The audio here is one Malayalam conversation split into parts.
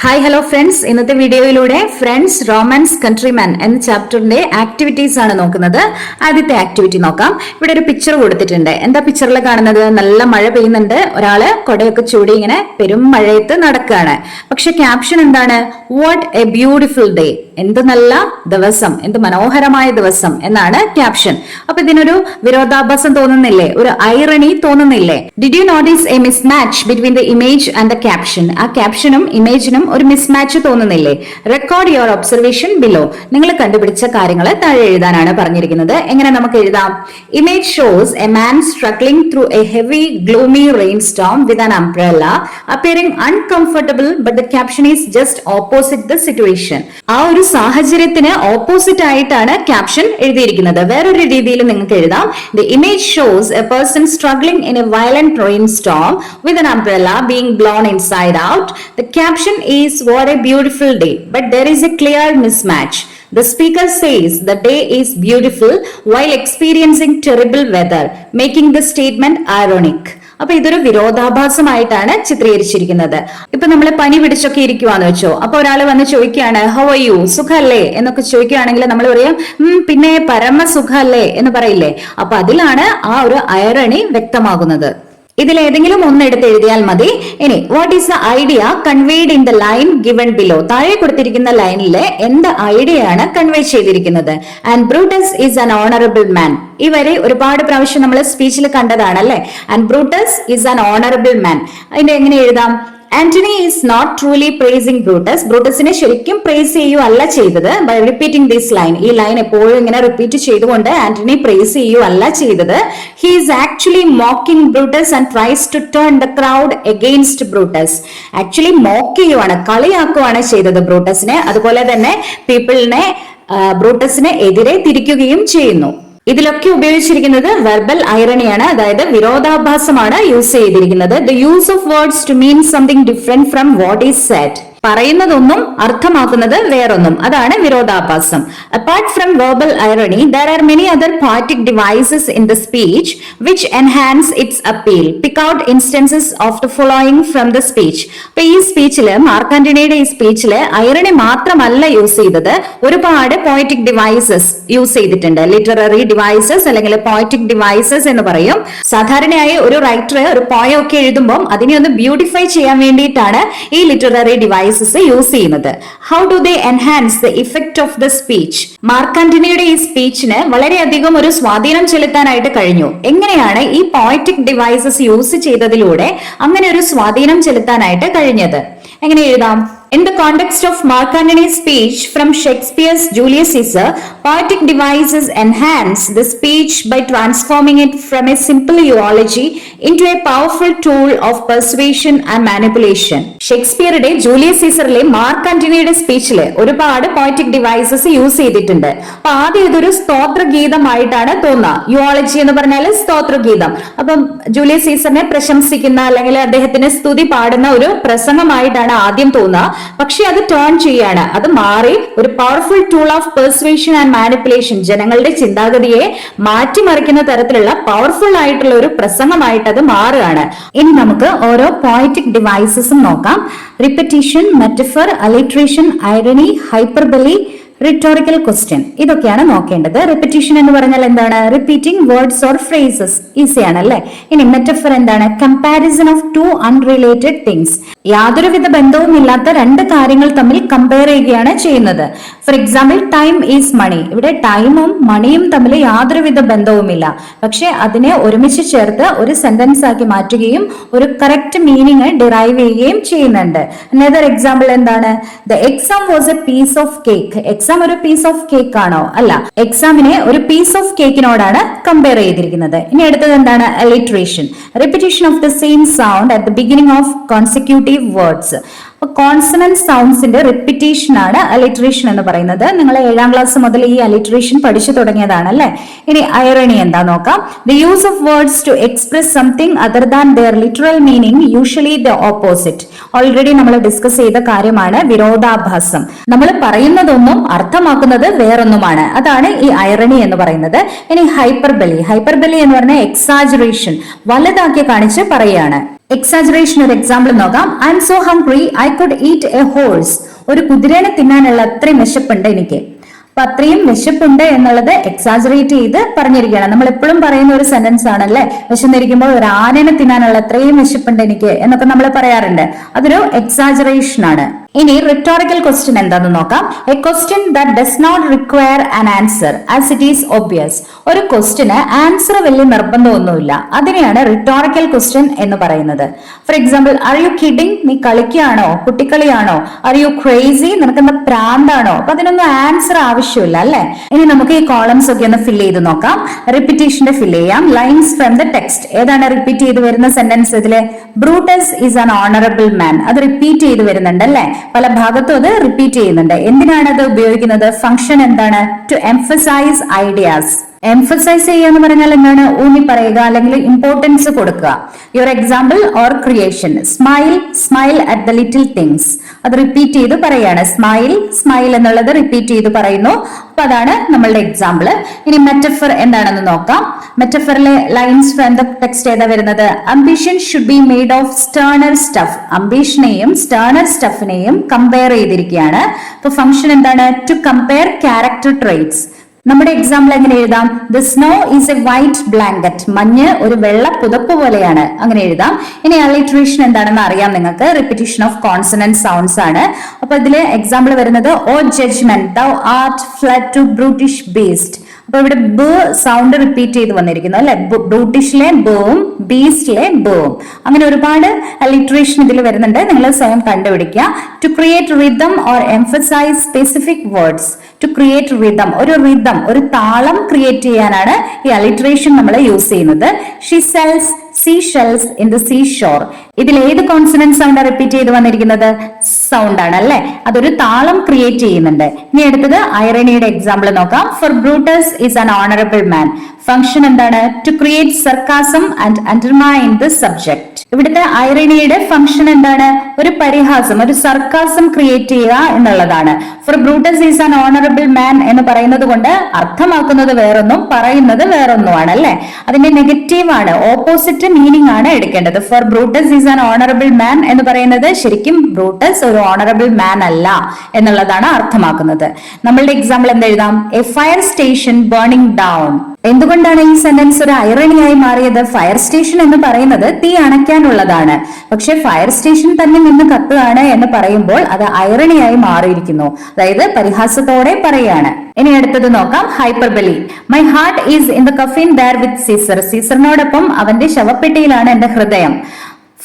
ഹായ് ഹലോ ഫ്രണ്ട്സ്, ഇന്നത്തെ വീഡിയോയിലൂടെ ഫ്രണ്ട്സ് റൊമാൻസ് കൺട്രിമാൻ എന്ന ചാപ്റ്ററിന്റെ ആക്ടിവിറ്റീസ് ആണ് നോക്കുന്നത്. ആദ്യത്തെ ആക്ടിവിറ്റി നോക്കാം. ഇവിടെ ഒരു പിക്ചർ കൊടുത്തിട്ടുണ്ട്. എന്താ പിക്ചറിൽ കാണുന്നത്? നല്ല മഴ പെയ്യുന്നുണ്ട്. ഒരാള് കൊടയൊക്കെ ചൂടി ഇങ്ങനെ പെരും മഴയത്ത് നടക്കുകയാണ്. പക്ഷെ ക്യാപ്ഷൻ എന്താണ്? What A beautiful day. എന്ത് നല്ല ദിവസം, എന്ത് മനോഹരമായ ദിവസം എന്നാണ് ക്യാപ്ഷൻ. അപ്പൊ ഇതിനൊരു വിരോധാഭാസം തോന്നുന്നില്ലേ? ഒരു ഐറണി തോന്നുന്നില്ലേ? Did you notice A mismatch between the image and the caption? ആ ക്യാപ്ഷനും ഇമേജിനും ഒരു മിസ്മാച്ച് തോന്നുന്നില്ലേ? Record your observation below. നിങ്ങൾ കണ്ടുപിടിച്ച കാര്യങ്ങൾ താഴെ എഴുതാനാണ് പറഞ്ഞിരിക്കുന്നത്. എങ്ങനെ നമുക്ക് എഴുതാം? Image shows a man struggling through A heavy gloomy rain Storm with an umbrella appearing uncomfortable but the caption is just opposite the situation. ആ ഒരു സാഹചര്യത്തിന് ഓപ്പോസിറ്റ് ആയിട്ടാണ് ക്യാപ്ഷൻ എഴുതിയിരിക്കുന്നത്. വേറൊരു രീതിയിൽ നിങ്ങൾക്ക് എഴുതാം. The image shows A person struggling in A violent rain Storm with an umbrella being blown inside out. The caption is what a beautiful day, but there is a clear mismatch. The speaker says the day is beautiful while experiencing terrible weather, making the statement ironic. അപ്പൊ ഇതൊരു വിരോധാഭാസമായിട്ടാണ് ചിത്രീകരിച്ചിരിക്കുന്നത്. ഇപ്പൊ നമ്മൾ പനി പിടിച്ചൊക്കെ ഇരിക്കുവാന്ന് വെച്ചോ. അപ്പൊ ഒരാൾ വന്ന് ചോദിക്കുകയാണ്, ഹൗ ആർ യു, സുഖല്ലേ എന്നൊക്കെ ചോദിക്കുകയാണെങ്കിൽ നമ്മൾ പറയും പിന്നെ പരമ സുഖല്ലേ എന്ന് പറയില്ലേ. അപ്പൊ അതിലാണ് ആ ഒരു ഐറണി വ്യക്തമാകുന്നത്. ഇതിൽ ഏതെങ്കിലും ഒന്ന് എടുത്ത് എഴുതിയാൽ മതി. ഇനി what is the idea conveyed in the line given below. താഴെ കൊടുത്തിരിക്കുന്ന ലൈനിലെ എന്ത് ഐഡിയയാണ് കൺവേ ചെയ്തിരിക്കുന്നത്? And Brutus is an honourable man. ഈ വരെ ഒരുപാട് പ്രാവശ്യം നമ്മൾ സ്പീച്ചിൽ കണ്ടതാണ് അല്ലെ. And Brutus is an honourable man. അതിന്റെ എങ്ങനെ എഴുതാം? Antony is not truly praising Brutus. ബ്രൂട്ടസിനെ ശരിക്കും പ്രേസ് ചെയ്യുകയല്ല ചെയ്തത്. By repeating this line. ഈ ലൈൻ എപ്പോഴും ഇങ്ങനെ റിപ്പീറ്റ് ചെയ്തുകൊണ്ട് ആന്റണി പ്രേസ് ചെയ്യുകയല്ല ചെയ്തത്. He is actually mocking Brutus and tries to turn the crowd against Brutus. Actually mock ചെയ്യുവാണ്, കളിയാക്കുവാണ് ചെയ്തത് ബ്രൂട്ടസിനെ. അതുപോലെ തന്നെ പീപ്പിളിനെ ബ്രൂട്ടസിന് എതിരെ തിരിക്കുകയും ചെയ്യുന്നു. ഇതിലൊക്കെ ഉപയോഗിച്ചിരിക്കുന്നത് വെർബൽ ഐറണിയാണ്, അതായത് വിരോധാഭാസമാണ് യൂസ് ചെയ്തിരിക്കുന്നത്. The use of words to mean something different from what is said. പറയുന്നതൊന്നും അർത്ഥമാക്കുന്നത് വേറൊന്നും, അതാണ് വിരോധാഭാസം. Apart from verbal irony there are many other poetic devices in the speech which enhance its appeal. Pick out instances of the following from the speech. അപ്പൊ ഈ സ്പീച്ചില്, മാർക്ക് ആന്റണിയുടെ ഈ സ്പീച്ചില് ഐറണി മാത്രമല്ല യൂസ് ചെയ്തത്, ഒരുപാട് പോയറ്റിക് ഡിവൈസസ് യൂസ് ചെയ്തിട്ടുണ്ട്. ലിറ്റററി ഡിവൈസസ് അല്ലെങ്കിൽ പോയറ്റിക് ഡിവൈസസ് എന്ന് പറയും. സാധാരണയായി ഒരു റൈറ്റർ ഒരു പോയം ഒക്കെ എഴുതുമ്പോൾ അതിനെ ഒന്ന് ബ്യൂട്ടിഫൈ ചെയ്യാൻ വേണ്ടിയിട്ടാണ് ഈ ലിറ്റററി ഡിവൈസസ് യൂസ് ചെയ്യുന്നത്. How do they enhance the effect of the speech? Mark ആന്റണിയുടെ ഈ സ്പീച്ചിന് വളരെയധികം ഒരു സ്വാധീനം ചെലുത്താനായിട്ട് കഴിഞ്ഞു. എങ്ങനെയാണ് ഈ പോയറ്റിക് ഡിവൈസസ് യൂസ് ചെയ്തതിലൂടെ അങ്ങനെ ഒരു സ്വാധീനം ചെലുത്താനായിട്ട് കഴിഞ്ഞത്? എങ്ങനെ എഴുതാം? In the context of Mark Antony's speech from Shakespeare's Julius Caesar, poetic devices enhance the speech by transforming it from a simple eulogy into a powerful tool of persuasion and manipulation. ഷേക്സ്പിയറുടെ ജൂലിയസ് സീസറിലെ മാർക്ക് ആന്റണിയുടെ സ്പീച്ചില് ഒരുപാട് പോയറ്റിക് ഡിവൈസസ് യൂസ് ചെയ്തിട്ടുണ്ട്. അപ്പൊ ആദ്യം ഇതൊരു സ്തോത്രഗീതമായിട്ടാണ് തോന്നുക. യുവോളജി എന്ന് പറഞ്ഞാൽ സ്തോത്രഗീതം. അപ്പം ജൂലിയസ് സീസറിനെ പ്രശംസിക്കുന്ന അല്ലെങ്കിൽ അദ്ദേഹത്തിന് സ്തുതി പാടുന്ന ഒരു പ്രസംഗമായിട്ടാണ് ആദ്യം തോന്നുക. പക്ഷെ അത് ടേൺ ചെയ്യാണ്, അത് മാറി ഒരു powerful tool of പെർസ്വേഷൻ and manipulation, ജനങ്ങളുടെ ചിന്താഗതിയെ മാറ്റിമറിക്കുന്ന തരത്തിലുള്ള പവർഫുൾ ആയിട്ടുള്ള ഒരു പ്രസംഗമായിട്ട് അത് മാറുകയാണ്. ഇനി നമുക്ക് ഓരോ പോയറ്റിക് ഡിവൈസസും നോക്കാം. Repetition, metaphor, alliteration, irony, hyperbole, rhetorical question, ഇതൊക്കെയാണ് നോക്കേണ്ടത്. റിപ്പറ്റീഷൻ എന്ന് പറഞ്ഞാൽ എന്താണ്? Repeating words or phrases. ഈസിയാണ് അല്ലെ. ഇനി മെറ്റഫർ എന്താണ്? Comparison of two unrelated things. യാതൊരുവിധ ബന്ധവും ഇല്ലാത്ത രണ്ട് കാര്യങ്ങൾ തമ്മിൽ കമ്പയർ ചെയ്യുകയാണ് ചെയ്യുന്നത്. For example, time is money. ഇവിടെ ടൈമും മണിയും തമ്മിൽ യാതൊരുവിധ ബന്ധവുമില്ല, പക്ഷെ അതിനെ ഒരുമിച്ച് ചേർത്ത് ഒരു സെന്റൻസ് ആക്കി മാറ്റുകയും ഒരു കറക്റ്റ് മീനിങ് ഡിറൈവ് ചെയ്യുകയും ചെയ്യുന്നുണ്ട്. അനദർ എക്സാമ്പിൾ എന്താണ്? The exam was a piece of cake. Exam ഒരു പീസ് ഓഫ് കേക്ക് ആണോ? അല്ല, എക്സാമിനെ ഒരു പീസ് ഓഫ് കേക്കിനോടാണ് കമ്പയർ ചെയ്തിരിക്കുന്നത്. ഇനി അടുത്തത് എന്താണ്? Alliteration, repetition of the same sound at the beginning of consecutive words. Consonant സൗണ്ട്സിന്റെ റിപ്പിറ്റേഷൻ ആണ് അലിട്രേഷൻ എന്ന് പറയുന്നത്. നിങ്ങൾ 7ാം ക്ലാസ് മുതൽ ഈ അലിട്രേഷൻ പഠിച്ചു തുടങ്ങിയതാണ് അല്ലെ. ഇനി ഐറണി എന്താ നോക്കാം. The use of words to express something other than their literal meaning, usually the opposite. Already നമ്മൾ ഡിസ്കസ് ചെയ്ത കാര്യമാണ് വിരോധാഭാസം. നമ്മൾ പറയുന്നതൊന്നും അർത്ഥമാക്കുന്നത് വേറൊന്നുമാണ്, അതാണ് ഈ ഐറണി എന്ന് പറയുന്നത്. ഇനി ഹൈപ്പർബലി. ഹൈപ്പർബലി എന്ന് പറഞ്ഞാൽ എക്സാജറേഷൻ, വലുതാക്കി കാണിച്ച് പറയുകയാണ്. എക്സാജറേഷൻ ഒരു എക്സാമ്പിൾ നോക്കാം. I M so hungry I could eat a horse. ഒരു കുതിരനെ തിന്നാനുള്ള അത്രയും വിശപ്പുണ്ട് എനിക്ക്. അപ്പൊ അത്രയും വിശപ്പുണ്ട് എന്നുള്ളത് എക്സാജറേറ്റ് ചെയ്ത് പറഞ്ഞിരിക്കുകയാണ്. നമ്മൾ എപ്പോഴും പറയുന്ന ഒരു സെന്റൻസ് ആണല്ലേ, വിശന്നിരിക്കുമ്പോൾ ഒരു ആനനെ തിന്നാനുള്ള അത്രയും വിശപ്പുണ്ട് എനിക്ക് എന്നൊക്കെ നമ്മൾ പറയാറുണ്ട്. അതൊരു എക്സാജറേഷൻ ആണ്. ഇനി റിട്ടോറിക്കൽ ക്വസ്റ്റ്യൻ എന്താണെന്ന് നോക്കാം. A question that does not require an answer as it is obvious. ഒരു ക്വസ്റ്റ്യന് ആൻസർ വലിയ നിർബന്ധമൊന്നുമില്ല, അതിനെയാണ് റിട്ടോറിക്കൽ ക്വസ്റ്റ്യൻ എന്ന് പറയുന്നത്. For example, are you kidding? നീ കളിക്കുകയാണോ, കുട്ടിക്കളിയാണോ? Are you crazy? നിനക്കെന്താ പ്രാന്താണോ? അപ്പൊ അതിനൊന്നും ആൻസർ ആവശ്യമില്ല അല്ലെ. ഇനി നമുക്ക് ഈ കോളംസ് ഒക്കെ ഒന്ന് ഫിൽ ചെയ്ത് നോക്കാം. റിപ്പീറ്റേഷന്റെ ഫിൽ ചെയ്യാം. Lines from the text. ഏതാണ് റിപ്പീറ്റ് ചെയ്ത് വരുന്ന സെന്റൻസ്? ഇതില് ബ്രൂട്ടസ് ഈസ് ആൻ ഓണറബിൾ മാൻ. അത് റിപ്പീറ്റ് ചെയ്ത് വരുന്നുണ്ട് അല്ലെ, പല ഭാഗത്തും അത് റിപ്പീറ്റ് ചെയ്യുന്നുണ്ട്. എന്തിനാണ് അത് ഉപയോഗിക്കുന്നത്? ഫംഗ്ഷൻ എന്താണ്? To emphasise ideas. എംഫസൈസ് ചെയ്യുക എന്ന് പറഞ്ഞാൽ എന്താണ്? ഊന്നി പറയുക അല്ലെങ്കിൽ ഇമ്പോർട്ടൻസ് കൊടുക്കുക. Your example or creation. Smile, smile at the little things. അത് റിപ്പീറ്റ് ചെയ്ത് പറയാണ്. സ്മൈൽ, സ്മൈൽ എന്നുള്ളത് റിപ്പീറ്റ് ചെയ്ത് പറയുന്നു. അപ്പൊ അതാണ് നമ്മളുടെ എക്സാമ്പിൾ. ഇനി മെറ്റഫർ എന്താണെന്ന് നോക്കാം. മെറ്റഫറിലെ ലൈൻസ് ഫ്രം ദ ടെക്സ്റ്റ് ഏതാ വരുന്നത്? Ambition should be made of sterner stuff. അംബിഷനെയും സ്റ്റേണർ സ്റ്റഫിനെയും കമ്പയർ ചെയ്തിരിക്കുകയാണ്. അപ്പൊ ഫംഗ്ഷൻ എന്താണ്? To compare character traits. നമ്മുടെ എക്സാമ്പിൾ എങ്ങനെ എഴുതാം? The snow is a white blanket. മഞ്ഞ് ഒരു വെള്ള പുതപ്പ് പോലെയാണ്. അങ്ങനെ എഴുതാം. ഇനി അലിട്രേഷൻ എന്താണെന്ന് അറിയാം നിങ്ങൾക്ക്. റിപ്പിറ്റേഷൻ ഓഫ് കോൺസണന്റ് സൗണ്ട്സ് ആണ്. അപ്പൊ ഇതില് എക്സാമ്പിൾ വരുന്നത് O judgement thou art fled to brutish beast. അപ്പൊ ഇവിടെ ബ സൗണ്ട് റിപ്പീറ്റ് ചെയ്ത് വന്നിരിക്കുന്നു അല്ലെ. ബ്രൂട്ടിഷിലെ ബും ബീസ്റ്റിലെ ബും. അങ്ങനെ ഒരുപാട് അലിട്രേഷൻ ഇതിൽ വരുന്നുണ്ട്. നിങ്ങൾ സ്വയം കണ്ടുപിടിക്കുക. To create rhythm or emphasise specific words. To create rhythm, ഒരു റിതം, ഒരു താളം ക്രിയേറ്റ് ചെയ്യാനാണ് ഈ അലിട്രേഷൻ നമ്മൾ യൂസ് ചെയ്യുന്നത്. She sells sea shells in the sea shore. ഇതിൽ ഏത് കോൺസണന്റ് സൗണ്ട് റിപ്പീറ്റ് ചെയ്ത് വന്നിരിക്കുന്നത്? സൗണ്ട് ആണ് അല്ലെ. അതൊരു താളം ക്രിയേറ്റ് ചെയ്യുന്നുണ്ട്. ഇനി അടുത്തത് ഐറണിയുടെ എക്സാമ്പിൾ നോക്കാം. For Brutus is an honourable man. Function എന്താണ്? To create sarcasm and undermine the subject. ഇവിടുത്തെ ഐറണിയുടെ ഫംഗ്ഷൻ എന്താണ്? ഒരു പരിഹാസം, ഒരു സർക്കാസം ക്രിയേറ്റ് ചെയ്യുക എന്നുള്ളതാണ്. For Brutus is an honourable man എന്ന് പറയുന്നത് കൊണ്ട് അർത്ഥമാക്കുന്നത് വേറൊന്നും പറയുന്നത് വേറൊന്നുമാണ് അല്ലെ. അതിന്റെ നെഗറ്റീവ് ആണ്, ഓപ്പോസിറ്റ് മീനിങ് ആണ് എടുക്കേണ്ടത്. For Brutus is an honourable man എന്ന് പറയുന്നത് ശരിക്കും ബ്രൂട്ടസ് ഒരു ഓണറബിൾ മാൻ അല്ല എന്നുള്ളതാണ് അർത്ഥമാക്കുന്നത്. നമ്മളുടെ എക്സാമ്പിൾ എന്തെഴുതാം? A fire station burning down. എന്തുകൊണ്ടാണ് ഈ സെന്റൻസ് ഒരു ഐറണിയായി മാറിയത്? ഫയർ സ്റ്റേഷൻ എന്ന് പറയുന്നത് തീ അണയ്ക്കാനുള്ളതാണ്. പക്ഷെ ഫയർ സ്റ്റേഷൻ തന്നെ നിന്ന് കത്തുകയാണ് എന്ന് പറയുമ്പോൾ അത് ഐറണിയായി മാറിയിരിക്കുന്നു. അതായത് പരിഹാസത്തോടെ പറയാണ്. ഇനി അടുത്തത് നോക്കാം. Hyperbole. My heart is in the coffin there with Caesar. സീസറിനോടൊപ്പം അവന്റെ ശവപ്പെട്ടിയിലാണ് എന്റെ ഹൃദയം.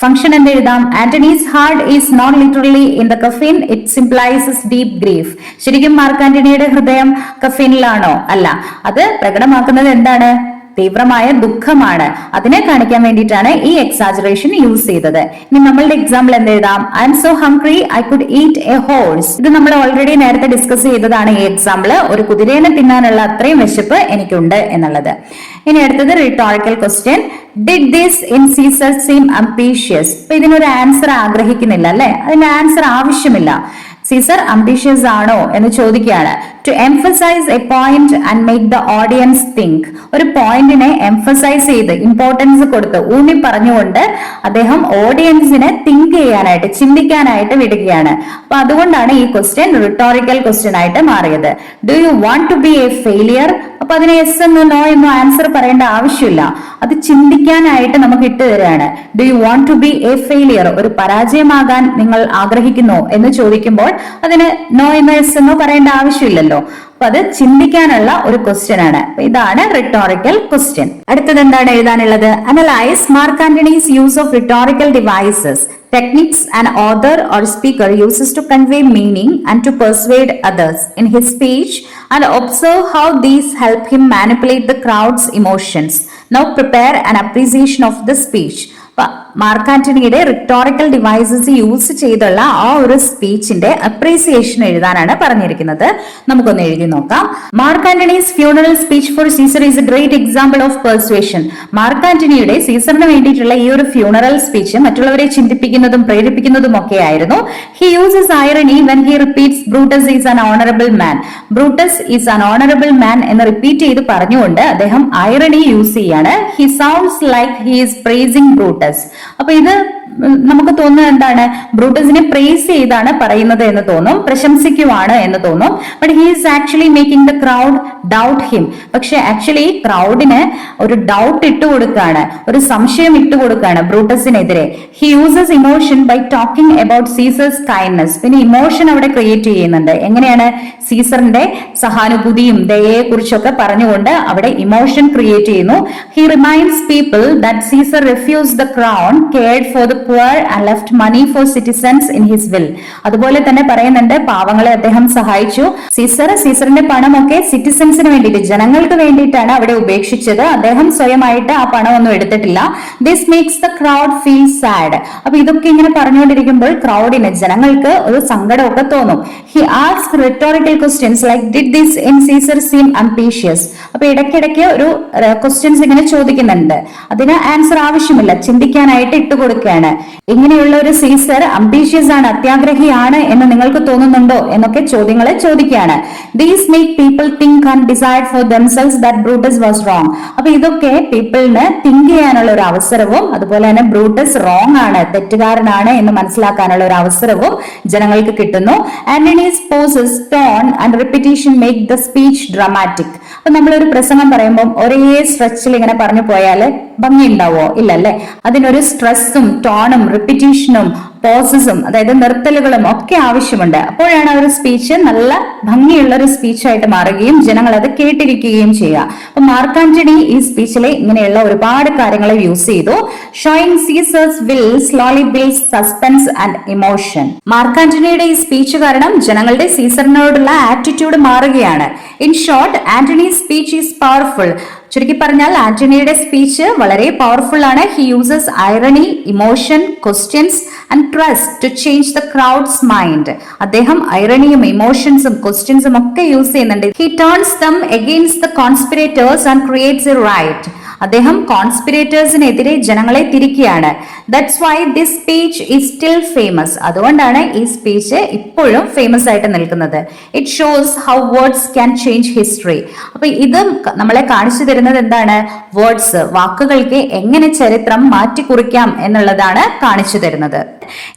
ഫംഗ്ഷൻ എന്തെഴുതാം? Antony's heart is not literally in the coffin, it symbolises deep grief. ശരിക്കും മാർക്ക് ആന്റണിയുടെ ഹൃദയം കഫിനിലാണോ? അല്ല. അത് പ്രകടമാക്കുന്നത് എന്താണ്? തീവ്രമായ ദുഃഖമാണ്. അതിനെ കാണിക്കാൻ വേണ്ടിയിട്ടാണ് ഈ എക്സാജറേഷൻ യൂസ് ചെയ്തത്. ഇനി നമ്മളുടെ എക്സാമ്പിൾ എന്തെഴുതാം? I'm so hungry I could eat a horse. ഇത് നമ്മൾ ഓൾറെഡി നേരത്തെ ഡിസ്കസ് ചെയ്തതാണ്. ഈ എക്സാമ്പിൾ ഒരു കുതിരേനെ തിന്നാനുള്ള അത്രയും വിശപ്പ് എനിക്കുണ്ട് എന്നുള്ളത്. ഇനി അടുത്തത് rhetorical question. Did this in Caesar seem ambitious. അപ്പൊ ഇതിനൊരു ആൻസർ ആഗ്രഹിക്കുന്നില്ല അല്ലെ, അതിന്റെ ആൻസർ ആവശ്യമില്ല. സീസർ അംബീഷ്യസ് ആണോ എന്ന് ചോദിക്കുകയാണ്. To emphasise a point and make the audience think. ഒരു പോയിന്റിനെ എംഫസൈസ് ചെയ്ത് ഇമ്പോർട്ടൻസ് കൊടുത്ത് ഊന്നി പറഞ്ഞുകൊണ്ട് അദ്ദേഹം ഓഡിയൻസിനെ തിങ്ക് ചെയ്യാനായിട്ട്, ചിന്തിക്കാനായിട്ട് വിടുകയാണ്. അപ്പൊ അതുകൊണ്ടാണ് ഈ ക്വസ്റ്റ്യൻ റിട്ടോറിക്കൽ ക്വസ്റ്റ്യൻ ആയിട്ട് മാറിയത്. Do you want to be a failure? അപ്പൊ അതിന് യെസ് എന്നോ നോ എന്നോ ആൻസർ പറയേണ്ട ആവശ്യമില്ല. അത് ചിന്തിക്കാനായിട്ട് നമുക്ക് ഇട്ട് തരാണ്. Do you want to be a failure? ഒരു പരാജയമാകാൻ നിങ്ങൾ ആഗ്രഹിക്കുന്നു എന്ന് ചോദിക്കുമ്പോൾ അതിന് നോ എന്നോ യെസ് എന്നോ പറയേണ്ട ആവശ്യമില്ലല്ലോ. അപ്പൊ അത് ചിന്തിക്കാനുള്ള ഒരു ക്വസ്റ്റ്യൻ ആണ്. ഇതാണ് റിട്ടോറിക്കൽ ക്വസ്റ്റ്യൻ. അടുത്തത് എന്താണ് എഴുതാനുള്ളത്? Analyse Mark Antony's use of rhetorical devices, techniques an author or speaker uses to convey meaning and to persuade others in his speech, and observe how these help him manipulate the crowd's emotions. Now prepare an appreciation of the speech. Mark ആന്റണിയുടെ റിട്ടോറിക്കൽ ഡിവൈസസ് യൂസ് ചെയ്തുള്ള ആ ഒരു സ്പീച്ചിന്റെ അപ്രീസിയേഷൻ എഴുതാനാണ് പറഞ്ഞിരിക്കുന്നത്. നമുക്കൊന്ന് എഴുതി നോക്കാം. Mark Antony's funeral speech for Caesar is a great example of persuasion. Mark ആന്റണിയുടെ സീസറിന് വേണ്ടിയിട്ടുള്ള ഈ ഒരു ഫ്യൂണറൽ സ്പീച്ച് മറ്റുള്ളവരെ ചിന്തിപ്പിക്കുന്നതും പ്രേരിപ്പിക്കുന്നതും ഒക്കെ ആയിരുന്നു. He uses irony when he repeats Brutus is an honourable man. Brutus is an honourable man എന്ന് റിപ്പീറ്റ് ചെയ്ത് പറഞ്ഞുകൊണ്ട് അദ്ദേഹം ഐറണി യൂസ് ചെയ്യാണ്. He sounds like he is pricing Brutus. അപ്പൊ ഇത് നമുക്ക് തോന്നുന്നത് എന്താണ്, ബ്രൂട്ടസിനെ പ്രേസ് ചെയ്താണ് പറയുന്നത് എന്ന് തോന്നും, പ്രശംസിക്കുവാണ് എന്ന് തോന്നും. But he is actually making the crowd doubt him. പക്ഷെ ആക്ച്വലി ക്രൗഡിന് ഒരു ഡൗട്ട് ഇട്ടുകൊടുക്കുകയാണ്, ഒരു സംശയം ഇട്ടുകൊടുക്കുകയാണ് ബ്രൂട്ടസിനെതിരെ. He uses emotion by talking about Caesar's kindness. പിന്നെ ഇമോഷൻ അവിടെ ക്രിയേറ്റ് ചെയ്യുന്നുണ്ട്. എങ്ങനെയാണ്? സീസറിന്റെ സഹാനുഭൂതിയും ദയയെ കുറിച്ചൊക്കെ പറഞ്ഞുകൊണ്ട് അവിടെ ഇമോഷൻ ക്രിയേറ്റ് ചെയ്യുന്നു. He reminds people that Caesar refuse the crown, cared for the poor and left money for citizens in his will. അതുപോലെ തന്നെ പറയുന്നുണ്ട്, പാവങ്ങളെ അദ്ദേഹം സഹായിച്ചു. സീസറിന്റെ പണമൊക്കെ സിറ്റിസൻസിന് വേണ്ടിയിട്ട്, ജനങ്ങൾക്ക് വേണ്ടിയിട്ടാണ് അവിടെ ഉപേക്ഷിച്ചത്. അദ്ദേഹം സ്വയമായിട്ട് ആ പണമൊന്നും എടുത്തിട്ടില്ല. This makes the crowd feel sad. അപ്പൊ ഇതൊക്കെ ഇങ്ങനെ പറഞ്ഞുകൊണ്ടിരിക്കുമ്പോൾ ക്രൗഡിന്, ജനങ്ങൾക്ക് ഒരു സങ്കടമൊക്കെ തോന്നും. He asked rhetorical questions like did this in Caesar seem ambitious. അപ്പൊ ഇടയ്ക്കിടയ്ക്ക് ഒരു ക്വസ്റ്റ്യൻസ് ഇങ്ങനെ ചോദിക്കുന്നുണ്ട്. അതിന് ആൻസർ ആവശ്യമില്ല, ചിന്തിക്കാനായിട്ട് ഇട്ടുകൊടുക്കുകയാണ്. ഇങ്ങനെയുള്ള ഒരു സീസർ അംബീഷ്യസ് ആണ്, അത്യാഗ്രഹിയാണ് എന്ന് നിങ്ങൾക്ക് തോന്നുന്നുണ്ടോ എന്നൊക്കെ ചോദ്യങ്ങളെ ചോദിക്കുകയാണ്. These make people think and decide four themselves that Brutus was wrong. അപ്പൊ ഇതൊക്കെ പീപ്പിളിന് തിങ്ക് ചെയ്യാനുള്ള ഒരു അവസരവും അതുപോലെ തന്നെ ബ്രൂട്ടസ് റോങ് ആണ്, തെറ്റുകാരനാണ് എന്ന് മനസ്സിലാക്കാനുള്ള ഒരു അവസരവും ജനങ്ങൾക്ക് കിട്ടുന്നു. Antony's pauses, tone and repetition make the speech dramatic. അപ്പൊ നമ്മളൊരു പ്രസംഗം പറയുമ്പോൾ ഒരേ സ്ട്രെച്ചിൽ ഇങ്ങനെ പറഞ്ഞു പോയാല് ഭംഗി ഉണ്ടാവോ? ഇല്ലല്ലേ. അതിനൊരു സ്ട്രെസ്സും ടോണും റിപ്പീറ്റേഷനും പോസസും, അതായത് നിർത്തലുകളും ഒക്കെ ആവശ്യമുണ്ട്. അപ്പോഴാണ് ആ ഒരു സ്പീച്ച് നല്ല ഭംഗിയുള്ള ഒരു സ്പീച്ചായിട്ട് മാറുകയും ജനങ്ങൾ അത് കേട്ടിരിക്കുകയും ചെയ്യുക. അപ്പൊ മാർക്ക് ആന്റണി ഈ സ്പീച്ചിലെ ഇങ്ങനെയുള്ള ഒരുപാട് കാര്യങ്ങളെ യൂസ് ചെയ്തു. Showing Caesar's will slowly builds suspense and emotion. Mark ആന്റണിയുടെ ഈ സ്പീച്ച് കാരണം ജനങ്ങളുടെ സീസറിനോടുള്ള ആറ്റിറ്റ്യൂഡ് മാറുകയാണ്. In short, Antony's speech is powerful. ചുരുക്കി പറഞ്ഞാൽ ആന്റണിയുടെ സ്പീച്ച് വളരെ പവർഫുൾ ആണ്. He uses irony, emotion, questions and trust to change the crowd's mind. അദ്ദേഹം ഐറണിയും ഇമോഷൻസും ക്വസ്റ്റ്യൻസും ഒക്കെ യൂസ് ചെയ്യുന്നുണ്ട്. He turns them against the conspirators and creates a riot. അദ്ദേഹം കോൺസ്പിറേറ്റേഴ്സിനെതിരെ ജനങ്ങളെ തിരിക്കുകയാണ്. That's why this speech is still famous. അതുകൊണ്ടാണ് ഈ സ്പീച്ച് ഇപ്പോഴും ഫേമസ് ആയിട്ട് നിൽക്കുന്നത്. It shows how words can change history. അപ്പൊ ഇത് നമ്മളെ കാണിച്ചു തരുന്നത് എന്താണ്? വേർഡ്സ്, വാക്കുകൾക്ക് എങ്ങനെ ചരിത്രം മാറ്റിക്കുറിക്കാം എന്നുള്ളതാണ് കാണിച്ചു തരുന്നത്.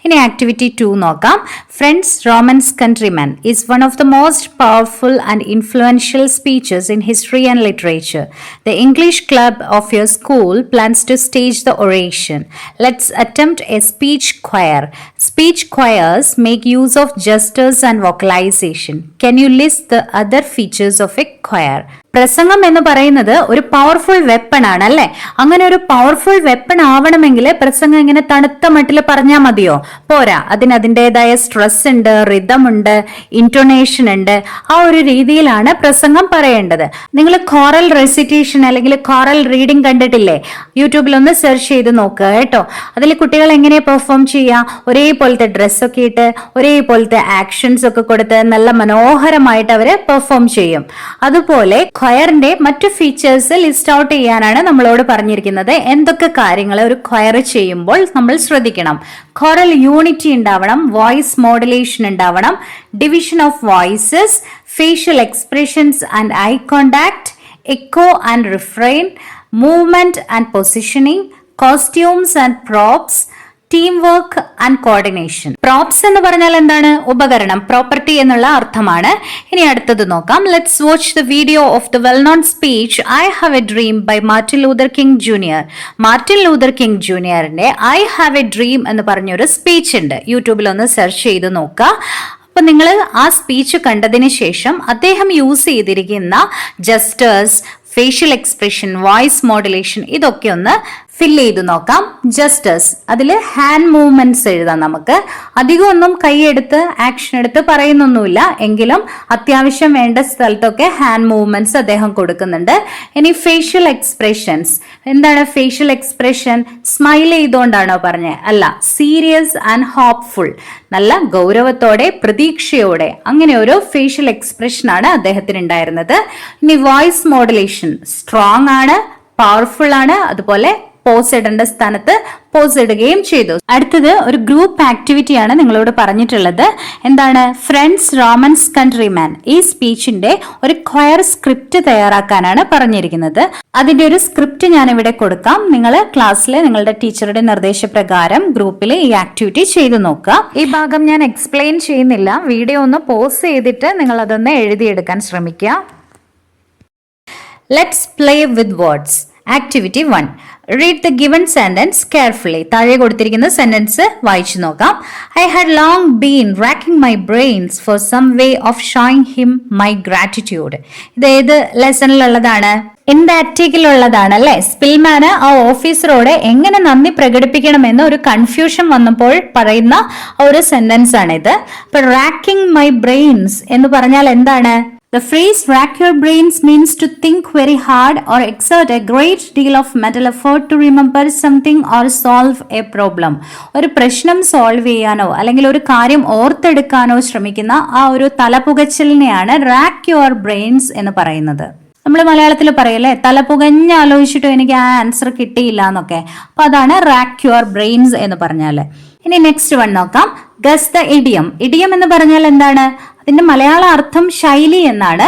ഇനി ആക്ടിവിറ്റി 2 നോക്കാം. Friends, Romans countryman is one of the most powerful and influential speeches in history and literature. The English club of your school plans to stage the oration. Let's attempt a speech choir. Speech choirs make use of gestures and vocalization. Can you list the other features of a choir? പ്രസംഗം എന്ന് പറയുന്നത് ഒരു പവർഫുൾ വെപ്പൺ ആണ് അല്ലെ. അങ്ങനെ ഒരു പവർഫുൾ വെപ്പൺ ആവണമെങ്കിൽ പ്രസംഗം ഇങ്ങനെ തണുത്ത മട്ടിൽ പറഞ്ഞാൽ മതിയോ? പോരാ. അതിൻ്റെതായ സ്ട്രെസ് ഉണ്ട്, റിതം ഉണ്ട്, ഇന്റോണേഷൻ ഉണ്ട്. ആ ഒരു രീതിയിലാണ് പ്രസംഗം പറയേണ്ടത്. നിങ്ങൾ കോറൽ റെസിറ്റേഷൻ അല്ലെങ്കിൽ കോറൽ റീഡിംഗ് കണ്ടിട്ടില്ലേ? യൂട്യൂബിൽ ഒന്ന് സെർച്ച് ചെയ്ത് നോക്കുക കേട്ടോ. അതിൽ കുട്ടികൾ എങ്ങനെ പെർഫോം ചെയ്യുക? ഒരേപോലത്തെ ഡ്രസ്സൊക്കെ ഇട്ട് ഒരേപോലത്തെ ആക്ഷൻസ് ഒക്കെ കൊടുത്ത് നല്ല മനോഹരമായിട്ട് അവര് പെർഫോം ചെയ്യും. അതുപോലെ ക്വയറിന്റെ മറ്റു ഫീച്ചേഴ്സ് ലിസ്റ്റ് ഔട്ട് ചെയ്യാനാണ് നമ്മളോട് പറഞ്ഞിരിക്കുന്നത്. എന്തൊക്കെ കാര്യങ്ങൾ ഒരു ക്വയർ ചെയ്യുമ്പോൾ നമ്മൾ ശ്രദ്ധിക്കണം? കോറൽ യൂണിറ്റി ഉണ്ടാവണം, വോയിസ് മോഡുലേഷൻ ഉണ്ടാവണം, division of voices, facial expressions and eye contact, echo and refrain, movement and positioning, costumes and props, team work and coordination. Props എന്ന് പറഞ്ഞാൽ എന്താണ്? ഉപകരണം, പ്രോപ്പർട്ടി എന്നുള്ള അർത്ഥമാണ്. ഇനി അടുത്തത് നോക്കാം. Let's watch the video of the well known speech I have a dream by Martin Luther King Junior. Martin Luther King ജൂനിയറിന്റെ ഐ ഹാവ് എ ഡ്രീം എന്ന് പറഞ്ഞൊരു സ്പീച്ച് ഉണ്ട്. യൂട്യൂബിൽ ഒന്ന് സെർച്ച് ചെയ്ത് നോക്കുക. അപ്പൊ നിങ്ങൾ ആ സ്പീച്ച് കണ്ടതിന് ശേഷം അദ്ദേഹം യൂസ് ചെയ്തിരിക്കുന്ന gestures, facial expression, voice modulation ഇതൊക്കെ ഒന്ന് ഫിൽ ചെയ്ത് നോക്കാം. ജസ്റ്റേഴ്സ്, അതിൽ ഹാൻഡ് മൂവ്മെന്റ്സ് എഴുതാം. നമുക്ക് അധികം ഒന്നും കൈയെടുത്ത് ആക്ഷൻ എടുത്ത് പറയുന്നൊന്നുമില്ല, എങ്കിലും അത്യാവശ്യം വേണ്ട സ്ഥലത്തൊക്കെ ഹാൻഡ് മൂവ്മെന്റ്സ് അദ്ദേഹം കൊടുക്കുന്നുണ്ട്. ഇനി ഫേഷ്യൽ എക്സ്പ്രഷൻസ്. എന്താണ് ഫേഷ്യൽ എക്സ്പ്രഷൻ? സ്മൈൽ ചെയ്തുകൊണ്ടാണോ പറഞ്ഞത്? അല്ല, സീരിയസ് ആൻഡ് ഹോപ്പ്ഫുൾ, നല്ല ഗൗരവത്തോടെ പ്രതീക്ഷയോടെ, അങ്ങനെ ഒരു ഫേഷ്യൽ എക്സ്പ്രഷൻ ആണ് അദ്ദേഹത്തിന് ഉണ്ടായിരുന്നത്. ഇനി വോയിസ് മോഡുലേഷൻ, സ്ട്രോങ് ആണ്, പവർഫുൾ ആണ്, അതുപോലെ പോസ് ഇടേണ്ട സ്ഥാനത്ത് പോസ് ഇടുകയും ചെയ്തു. അടുത്തത് ഒരു ഗ്രൂപ്പ് ആക്ടിവിറ്റിയാണ് നിങ്ങളോട് പറഞ്ഞിട്ടുള്ളത്. എന്താണ്? Friends Romans countryman. ഈ സ്പീച്ചിന്റെ ഒരു ക്വയർ സ്ക്രിപ്റ്റ് തയ്യാറാക്കാനാണ് പറഞ്ഞിരിക്കുന്നത്. അതിന്റെ ഒരു സ്ക്രിപ്റ്റ് ഞാൻ ഇവിടെ കൊടുക്കാം. നിങ്ങൾ ക്ലാസ്സിൽ നിങ്ങളുടെ ടീച്ചറുടെ നിർദ്ദേശപ്രകാരം ഗ്രൂപ്പിൽ ഈ ആക്ടിവിറ്റി ചെയ്തു നോക്കുക. ഈ ഭാഗം ഞാൻ എക്സ്പ്ലെയിൻ ചെയ്യുന്നില്ല. വീഡിയോ ഒന്ന് പോസ് ചെയ്തിട്ട് നിങ്ങൾ അതൊന്ന് എഴുതിയെടുക്കാൻ ശ്രമിക്കുക. Let's play with words. Activity 1. Read the given sentence carefully. താഴെ കൊടുത്തിരിക്കുന്ന സെന്റൻസ് വായിച്ചു നോക്കാം. I had long been racking my brains for some way of showing him my gratitude. ഇത് ഏത് ലെസണിലുള്ളതാണ്? ഇൻ ദ ആർട്ടിക്കിലുള്ളതാണ് അല്ലെ. സ്പിൽമാന് ആ ഓഫീസറോട് എങ്ങനെ നന്ദി പ്രകടിപ്പിക്കണമെന്ന് ഒരു കൺഫ്യൂഷൻ വന്നപ്പോൾ പറയുന്ന ഒരു സെന്റൻസ് ആണിത്. ഇപ്പൊ റാക്കിംഗ് മൈ ബ്രെയിൻസ് എന്ന് പറഞ്ഞാൽ എന്താണ്? The phrase rack your brains means to think very hard or exert a great deal of mental effort to remember something or solve a problem. ഒരു പ്രശ്നം സോൾവ് ചെയ്യാനോ അല്ലെങ്കിൽ ഒരു കാര്യം ഓർത്തെടുക്കാനോ ശ്രമിക്കുന്ന ആ ഒരു തലപുകച്ചിലിനെയാണ് റാക്ക് യുവർ ബ്രെയിൻസ് എന്ന് പറയുന്നത്. നമ്മൾ മലയാളത്തിൽ പറയല്ലേ, തല പുകഞ്ഞ് ആലോചിച്ചിട്ടും എനിക്ക് ആ ആൻസർ കിട്ടിയില്ല എന്നൊക്കെ. അപ്പൊ അതാണ് റാക്ക് യുവർ ബ്രെയിൻസ് എന്ന് പറഞ്ഞാല്. ഇനി നെക്സ്റ്റ് വൺ നോക്കാം. Guess the idiom. ഇഡിയം എന്ന് പറഞ്ഞാൽ എന്താണ്? അതിന്റെ മലയാള അർത്ഥം ശൈലി എന്നാണ്.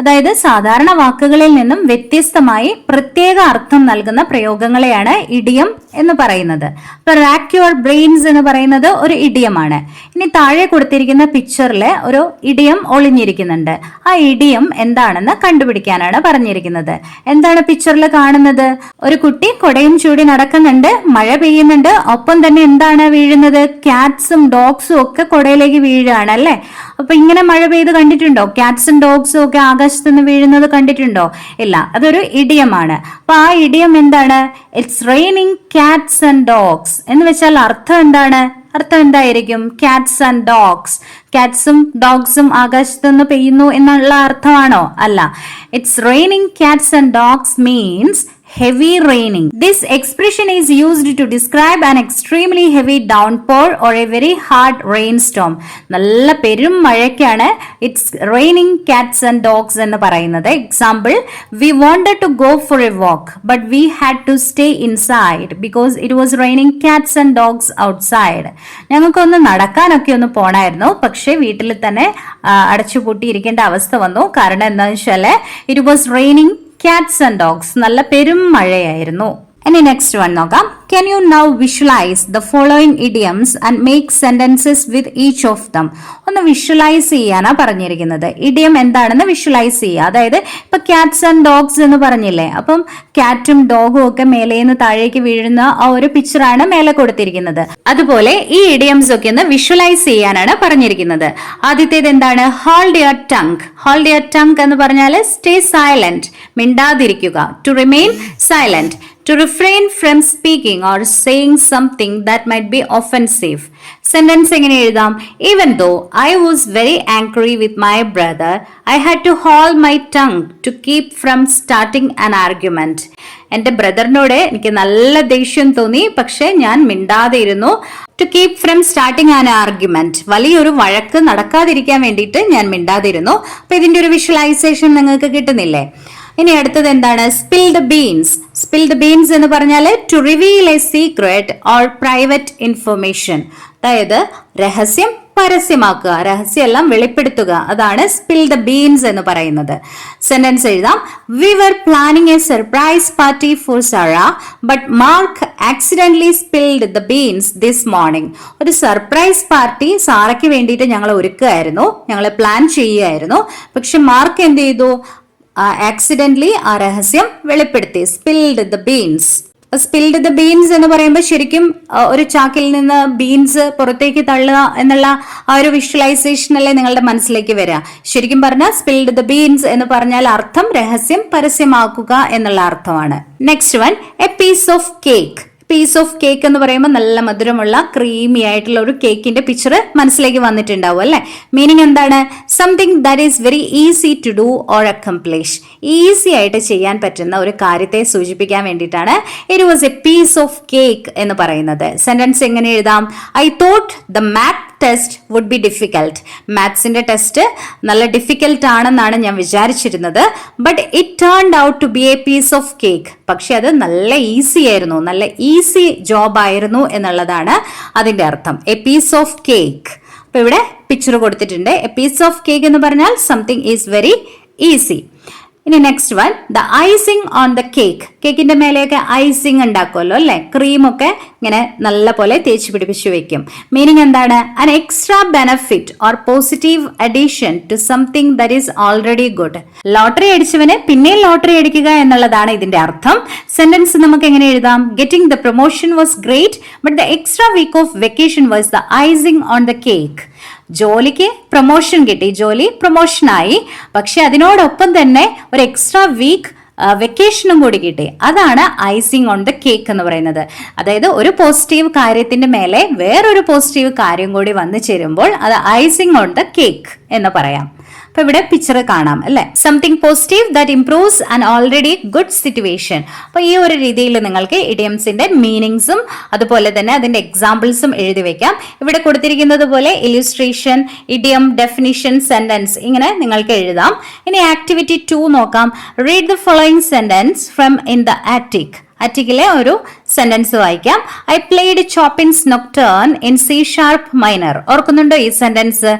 അതായത് സാധാരണ വാക്കുകളിൽ നിന്നും വ്യത്യസ്തമായി പ്രത്യേക അർത്ഥം നൽകുന്ന പ്രയോഗങ്ങളെയാണ് ഇഡിയം എന്ന് പറയുന്നത്. അപ്പൊ റാക്ക് യുവർ ബ്രെയിൻസ് എന്ന് പറയുന്നത് ഒരു ഇഡിയമാണ്. ഇനി താഴെ കൊടുത്തിരിക്കുന്ന പിക്ചറില് ഒരു ഇഡിയം ഒളിഞ്ഞിരിക്കുന്നുണ്ട്. ആ ഇഡിയം എന്താണെന്ന് കണ്ടുപിടിക്കാനാണ് പറഞ്ഞിരിക്കുന്നത്. എന്താണ് പിക്ചറിൽ കാണുന്നത്? ഒരു കുട്ടി കൊടയും ചൂടി നടക്കുന്നുണ്ട്, മഴ പെയ്യുന്നുണ്ട്, ഒപ്പം തന്നെ എന്താണ് വീഴുന്നത്? ക്യാറ്റ്സും ഡോഗ്സും ഒക്കെ കൊടയിലേക്ക് വീഴുകയാണ് അല്ലെ. അപ്പൊ ഇങ്ങനെ മഴ പെയ്ത് കണ്ടിട്ടുണ്ടോ? ക്യാറ്റ്സും ഡോഗ്സും ഒക്കെ ആകാശത്തുനിന്ന് വീഴുന്നത് കണ്ടിട്ടുണ്ടോ? ഇല്ല. അതൊരു ഇഡിയമാണ്. അപ്പൊ ആ ഇഡിയം എന്താണ്? It's raining cats and dogs എന്ന് വെച്ചാൽ അർത്ഥം എന്താണ്? അർത്ഥം എന്തായിരിക്കും? Cats and dogs. ക്യാറ്റ്സും ഡോഗ്സും ആകാശത്തുനിന്ന് പെയ്യുന്നു എന്നുള്ള അർത്ഥമാണോ? അല്ല. It's raining cats and dogs means heavy raining. This expression is used to describe an extremely heavy downpour or a very hard rainstorm. നല്ല പെരും മഴയ്ക്കാണ് it's raining cats and dogs എന്ന് പറയുന്നത്. Example, we wanted to go for a walk but we had to stay inside because it was raining cats and dogs outside. ഞങ്ങൾക്കൊന്ന് നടക്കാനൊക്കെ ഒന്ന് പോണായിരുന്നു, പക്ഷെ വീട്ടിൽ തന്നെ അടച്ചുപൂട്ടിയിരിക്കേണ്ട അവസ്ഥ വന്നു. കാരണം എന്താണെന്ന് വെച്ചാല് it was raining cats and dogs. നല്ല പെരും മഴയായിരുന്നു. ഇനി നെക്സ്റ്റ് വൺ നോക്കാം. Can you now visualize the following idioms and make sentences with each of them? ഒന്ന് വിഷ്വലൈസ് ചെയ്യാനാ പറഞ്ഞിരിക്കുന്നത്. ഇഡിയം എന്താണെന്ന് വിഷ്വലൈസ് ചെയ്യുക. അതായത് ഇപ്പൊ ക്യാറ്റ്സ് ആൻഡ് ഡോഗ്സ് എന്ന് പറഞ്ഞില്ലേ, അപ്പം ക്യാറ്റും ഡോഗും ഒക്കെ മേലേന്ന് താഴേക്ക് വീഴുന്ന ആ ഒരു പിക്ചറാണ് മേലെ കൊടുത്തിരിക്കുന്നത്. അതുപോലെ ഈ ഇഡിയംസ് ഒക്കെ ഒന്ന് വിഷ്വലൈസ് ചെയ്യാനാണ് പറഞ്ഞിരിക്കുന്നത്. ആദ്യത്തേത് എന്താണ്? Hold your tongue. Hold your tongue എന്ന് പറഞ്ഞാൽ സ്റ്റേ സൈലന്റ്, മിണ്ടാതിരിക്കുക. To remain silent, to refrain from speaking or saying something that might be offensive. Sentence എങ്ങനെ എഴുതാം? Even though I was very angry with my brother, I had to hold my tongue to keep from starting an argument. എന്റെ ബ്രദറിനോട് എനിക്ക് നല്ല ദേഷ്യം തോന്നി, പക്ഷെ ഞാൻ മിണ്ടാതെ ഇരുന്നു. To keep from starting an argument, വലിയൊരു വഴക്ക് നടക്കാതിരിക്കാൻ വേണ്ടിയിട്ട് ഞാൻ മിണ്ടാതിരുന്നു. അപ്പൊ ഇതിന്റെ ഒരു വിഷ്വലൈസേഷൻ നിങ്ങൾക്ക് കിട്ടുന്നില്ലേ? ഇനി അടുത്തത് എന്താണ്? Spilled beans. സ്പിൽഡ് ബീൻസ് എന്ന് പറഞ്ഞാൽ to reveal a secret or private information. അതായത് രഹസ്യം പരസ്യമാക്കുക, രഹസ്യമെല്ലാം വെളിപ്പെടുത്തുക. അതാണ് സ്പിൽഡ് ബീൻസ് എന്ന് പറയുന്നത്. സെന്റൻസ് എഴുതാം. We were planning a surprise party for Sara but Mark accidentally spilled the beans this morning. ഒരു സർപ്രൈസ് പാർട്ടി സാറയ്ക്ക് വേണ്ടിയിട്ട് ഞങ്ങൾ ഒരുക്കുകയായിരുന്നു, ഞങ്ങൾ പ്ലാൻ ചെയ്യുകയായിരുന്നു. പക്ഷെ മാർക്ക് എന്ത് ചെയ്തു? ആക്സിഡന്റലി ആ രഹസ്യം വെളിപ്പെടുത്തി. Spilled the beans. Spilled the beans എന്ന് പറയുമ്പോൾ ശരിക്കും ഒരു ചാക്കിൽ നിന്ന് ബീൻസ് പുറത്തേക്ക് തള്ളുക എന്നുള്ള ആ ഒരു വിഷ്വലൈസേഷൻ അല്ലേ നിങ്ങളുടെ മനസ്സിലേക്ക് വരിക. ശരിക്കും പറഞ്ഞാൽ സ്പിൽഡ് ദ ബീൻസ് എന്ന് പറഞ്ഞാൽ അർത്ഥം രഹസ്യം പരസ്യമാക്കുക എന്നുള്ള അർത്ഥമാണ്. Next one, a piece of cake. Piece of cake എന്ന് പറയുമ്പോൾ നല്ല മധുരമുള്ള ക്രീമി ആയിട്ടുള്ള ഒരു കേക്കിന്റെ പിക്ചർ മനസ്സിലേക്ക് വന്നിട്ടുണ്ടാവും അല്ലെ. മീനിങ് എന്താണ്? Something that is very easy to do or accomplish. Easy ആയിട്ട് ചെയ്യാൻ പറ്റുന്ന ഒരു കാര്യത്തെ സൂചിപ്പിക്കാൻ വേണ്ടിയിട്ടാണ് it was a piece of cake എന്ന് പറയുന്നത്. സെന്റൻസ് എങ്ങനെ എഴുതാം? I thought the math test would be difficult. മാത്സിന്റെ ടെസ്റ്റ് നല്ല ഡിഫിക്കൽട്ട് ആണെന്നാണ് ഞാൻ വിചാരിച്ചിരുന്നത്. But it turned out to be a piece of cake. പക്ഷെ അത് നല്ല ഈസി ആയിരുന്നു, നല്ല ഈസി ജോബ് ആയിരുന്നു എന്നുള്ളതാണ് അതിന്റെ അർത്ഥം. A piece of cake. അപ്പൊ ഇവിടെ പിക്ചർ കൊടുത്തിട്ടുണ്ട്. എ പീസ് ഓഫ് കേക്ക് എന്ന് പറഞ്ഞാൽ സംതിങ് ഈസ് വെരി ഈസി. ഇനി next one, the icing on the cake. കേക്കിന്റെ മേലെയൊക്കെ ഐസിങ് ഉണ്ടാക്കുമല്ലോ അല്ലെ, ക്രീമൊക്കെ ഇങ്ങനെ നല്ല പോലെ തേച്ച് പിടിപ്പിച്ചു വെക്കും. മീനിങ് എന്താണ്? an extra benefit or positive addition to something that is already good. Lottery അടിച്ചവന് പിന്നെ ലോട്ടറി അടിക്കുക എന്നുള്ളതാണ് ഇതിന്റെ അർത്ഥം. സെന്റൻസ് നമുക്ക് എങ്ങനെ എഴുതാം? Getting the promotion was great but the extra week of vacation was the icing on the cake. ജോലിക്ക് പ്രൊമോഷൻ കിട്ടി, ജോലി പ്രൊമോഷനായി, പക്ഷെ അതിനോടൊപ്പം തന്നെ ഒരു എക്സ്ട്രാ വീക്ക് വെക്കേഷനും കൂടി കിട്ടി. അതാണ് ഐസിങ് ഓൺ ദ കേക്ക് എന്ന് പറയുന്നത്. അതായത് ഒരു പോസിറ്റീവ് കാര്യത്തിന്റെ മേലെ വേറൊരു പോസിറ്റീവ് കാര്യം കൂടി വന്നു ചേരുമ്പോൾ അത് ഐസിങ് ഓൺ ദ കേക്ക് എന്ന് പറയാം. അപ്പൊ ഇവിടെ പിക്ചർ കാണാം അല്ലെ, something positive that improves an already good situation. അപ്പൊ ഈ ഒരു രീതിയിൽ നിങ്ങൾക്ക് ഇഡിയംസിന്റെ മീനിങ്സും അതുപോലെ തന്നെ അതിന്റെ എക്സാമ്പിൾസും എഴുതി വെക്കാം. ഇവിടെ കൊടുത്തിരിക്കുന്നത് പോലെ ഇല്ലുസ്ട്രേഷൻ, ഇഡിയം, ഡെഫിനിഷൻ, സെന്റൻസ് ഇങ്ങനെ നിങ്ങൾക്ക് എഴുതാം. ഇനി ആക്ടിവിറ്റി 2 നോക്കാം. Read the following sentence from in the attic. ആറ്റിക്കിലെ ഒരു സെന്റൻസ് വായിക്കാം. I played Chopin's nocturne in C sharp minor. ഓർക്കുന്നുണ്ടോ ഈ സെന്റൻസ്?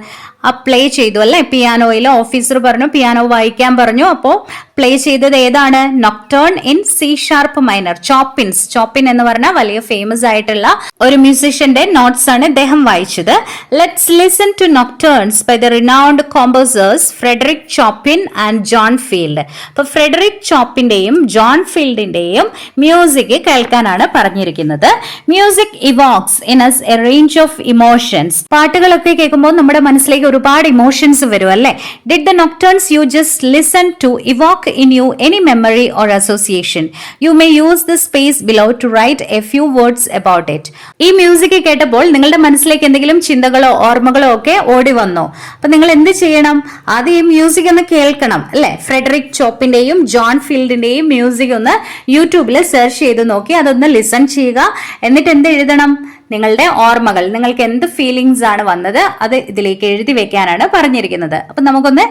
പ്ലേ ചെയ്തു അല്ലെ, പിയാനോയിൽ ഓഫീസർ പറഞ്ഞു പിയാനോ വായിക്കാൻ പറഞ്ഞു. അപ്പോ പ്ലേ ചെയ്തത് ഏതാണ്? നൊക്ടേൺ ഇൻ സി ഷാർപ്പ് മൈനർ. ചോപ്പിൻസ്, ചോപ്പിൻ എന്ന് പറഞ്ഞാൽ വലിയ ഫേമസ് ആയിട്ടുള്ള ഒരു മ്യൂസിഷ്യന്റെ നോട്ട്സ് ആണ് ഇദ്ദേഹം വായിച്ചത്. Let's listen to nocturnes by the renowned composers Frederic Chopin and John Field. അപ്പൊ ഫ്രെഡറിക് ചോപ്പിന്റെയും ജോൺ ഫീൽഡിന്റെയും മ്യൂസിക് കേൾക്കാനാണ് പറഞ്ഞിരിക്കുന്നത്. Music evokes in us a range of emotions. പാട്ടുകളൊക്കെ കേൾക്കുമ്പോൾ നമ്മുടെ മനസ്സിലേക്ക് ഒരുപാട് ഇമോഷൻസ് വരും അല്ലെ. Did the nocturnes you just listen to evoke in you any memory or association? You may use the space below to write a few words about it. ഈ മ്യൂസിക് കേട്ടപ്പോൾ നിങ്ങളുടെ മനസ്സിലേക്ക് എന്തെങ്കിലും ചിന്തകളോ ഓർമ്മകളോ ഒക്കെ ഓടി വന്നോ? അപ്പൊ നിങ്ങൾ എന്ത് ചെയ്യണം? ആദ്യം ഈ മ്യൂസിക് ഒന്ന് കേൾക്കണം അല്ലെ. ഫ്രെഡറിക് ചോപ്പിന്റെയും ജോൺ ഫീൽഡിന്റെയും മ്യൂസിക് ഒന്ന് യൂട്യൂബിൽ സെർച്ച് ചെയ്ത് നോക്കി അതൊന്ന് ലിസൺ ചെയ്യുക. എന്നിട്ട് എന്ത് എഴുതണം? നിങ്ങളുടെ ഓർമ്മകൾ, നിങ്ങൾക്ക് എന്ത് ഫീലിംഗ്സ് ആണ് വന്നത് അത് ഇതിലേക്ക് എഴുതി വെക്കാനാണ് പറഞ്ഞിരിക്കുന്നത്. അപ്പൊ നമുക്കൊന്ന്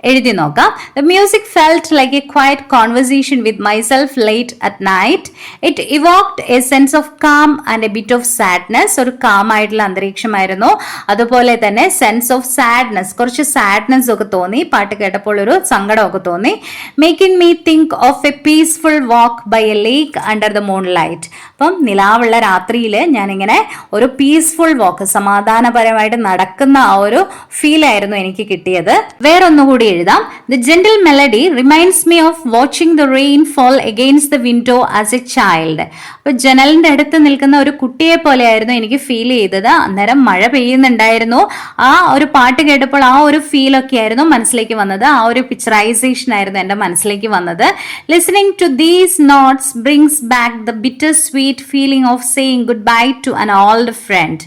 എഴുതി നോക്കാം. The music felt like a quiet conversation with myself late at night. It evoked a sense of calm and a bit of sadness. ഒരു കാം ആയിട്ടുള്ള അന്തരീക്ഷമായിരുന്നു. അതുപോലെ തന്നെ സെൻസ് ഓഫ് സാഡ്നെസ്, കുറച്ച് സാഡ്നെസ് ഒക്കെ തോന്നി. പാട്ട് കേട്ടപ്പോൾ ഒരു സങ്കടമൊക്കെ തോന്നി. Making me think of a peaceful walk by a lake under the moonlight. അപ്പം നിലാവുള്ള രാത്രിയിൽ ഞാനിങ്ങനെ ഒരു പീസ്ഫുൾ വാക്ക്, സമാധാനപരമായിട്ട് നടക്കുന്ന ആ ഒരു ഫീൽ ആയിരുന്നു എനിക്ക് കിട്ടിയത്. വേറൊന്നുകൂടി എഴുതാം. The gentle melody reminds me of watching the rain fall against the window as a child. അപ്പൊ ജനലിന്റെ അടുത്ത് നിൽക്കുന്ന ഒരു കുട്ടിയെ പോലെയായിരുന്നു എനിക്ക് ഫീൽ ചെയ്തത്. അന്നേരം മഴ പെയ്യുന്നുണ്ടായിരുന്നു. ആ ഒരു പാട്ട് കേട്ടപ്പോൾ ആ ഒരു ഫീൽ ഒക്കെ ആയിരുന്നു മനസ്സിലേക്ക് വന്നത്. ആ ഒരു പിക്ചറൈസേഷൻ ആയിരുന്നു എന്റെ മനസ്സിലേക്ക് വന്നത്. Listening to these notes brings back the bittersweet feeling of saying goodbye to an old friend.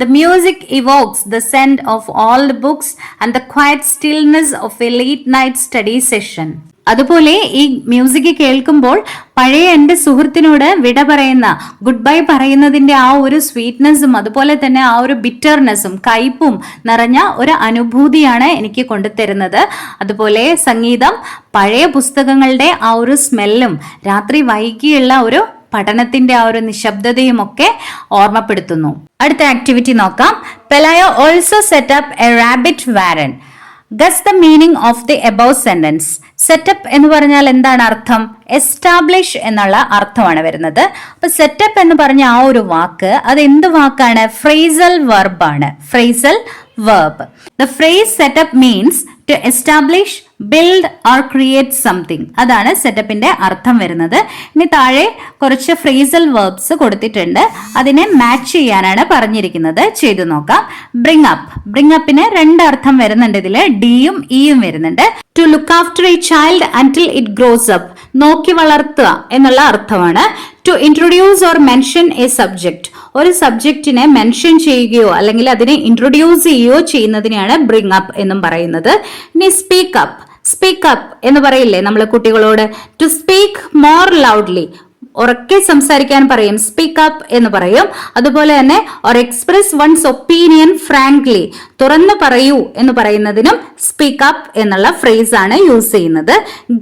The music evokes the scent of old books and the quiet stillness of a late night study session. അതുപോലെ ഈ മ്യൂസിക് കേൾക്കുമ്പോൾ പഴയ എൻ്റെ സുഹൃത്തിനോട് വിട പറയുന്ന, ഗുഡ് ബൈ പറയുന്നതിന്റെ ആ ഒരു സ്വീറ്റ്നെസ്സും അതുപോലെ തന്നെ ആ ഒരു ബിറ്റർനെസ്സും കയ്പും നിറഞ്ഞ ഒരു അനുഭൂതിയാണ് എനിക്ക് കൊണ്ടുതരുന്നത്. അതുപോലെ സംഗീതം പഴയ പുസ്തകങ്ങളുടെ ആ ഒരു സ്മെല്ലും രാത്രി വൈകിയുള്ള ഒരു പഠനത്തിന്റെ ആ ഒരു നിശബ്ദതയും ഒക്കെ ഓർമ്മപ്പെടുത്തുന്നു. അടുത്ത ആക്ടിവിറ്റി നോക്കാം. Pelayo also set up a rabbit warren. Guess the meaning of the above sentence. Set up എന്ന് പറഞ്ഞാൽ എന്താണ് അർത്ഥം? എസ്റ്റാബ്ലിഷ് എന്നുള്ള അർത്ഥമാണ് വരുന്നത്. അപ്പൊ സെറ്റപ്പ് എന്ന് പറഞ്ഞ ആ ഒരു വാക്ക് അത് എന്ത് വാക്കാണ്? ഫ്രേസൽ വെർബ് ആണ്. Phrasal verb. The phrase setup means to establish, build or create something. അതാണ് സെറ്റപ്പിന്റെ അർത്ഥം വരുന്നത്. ഇനി താഴെ കുറച്ച് ഫ്രേസൽ വെർബ്സ് കൊടുത്തിട്ടുണ്ട്. അതിനെ മാച്ച് ചെയ്യാനാണ് പറഞ്ഞിരിക്കുന്നത്. ചെയ്തു നോക്കാം. Bring up. ബ്രിങ് അപ്പിന് 2 അർത്ഥം വരുന്നുണ്ട്. ഇതില് ഡിയും ഇയും വരുന്നുണ്ട്. To look after a child until it grows up. നോക്കി വളർത്തുക എന്നുള്ള അർത്ഥമാണ്. To introduce or mention a subject. ഒരു സബ്ജക്റ്റിനെ മെൻഷൻ ചെയ്യുകയോ അല്ലെങ്കിൽ അതിനെ ഇൻട്രൊഡ്യൂസ് ചെയ്യുകയോ ചെയ്യുന്നതിനെയാണ് ബ്രിങ് അപ്പ് എന്നും പറയുന്നത്. ഇനി സ്പീക്ക് അപ്പ്. സ്പീക്ക് അപ്പ് എന്ന് പറയില്ലേ നമ്മൾ കുട്ടികളോട്? To speak more loudly. ഉറക്കെ സംസാരിക്കാൻ പറയും, സ്പീക്ക് അപ്പ് എന്ന് പറയും. അതുപോലെ തന്നെ or express one's opinion frankly, തുറന്നു പറയൂ എന്ന് പറയുന്നതിനും സ്പീക്ക് അപ്പ് എന്നുള്ള ഫ്രേസ് ആണ് യൂസ് ചെയ്യുന്നത്.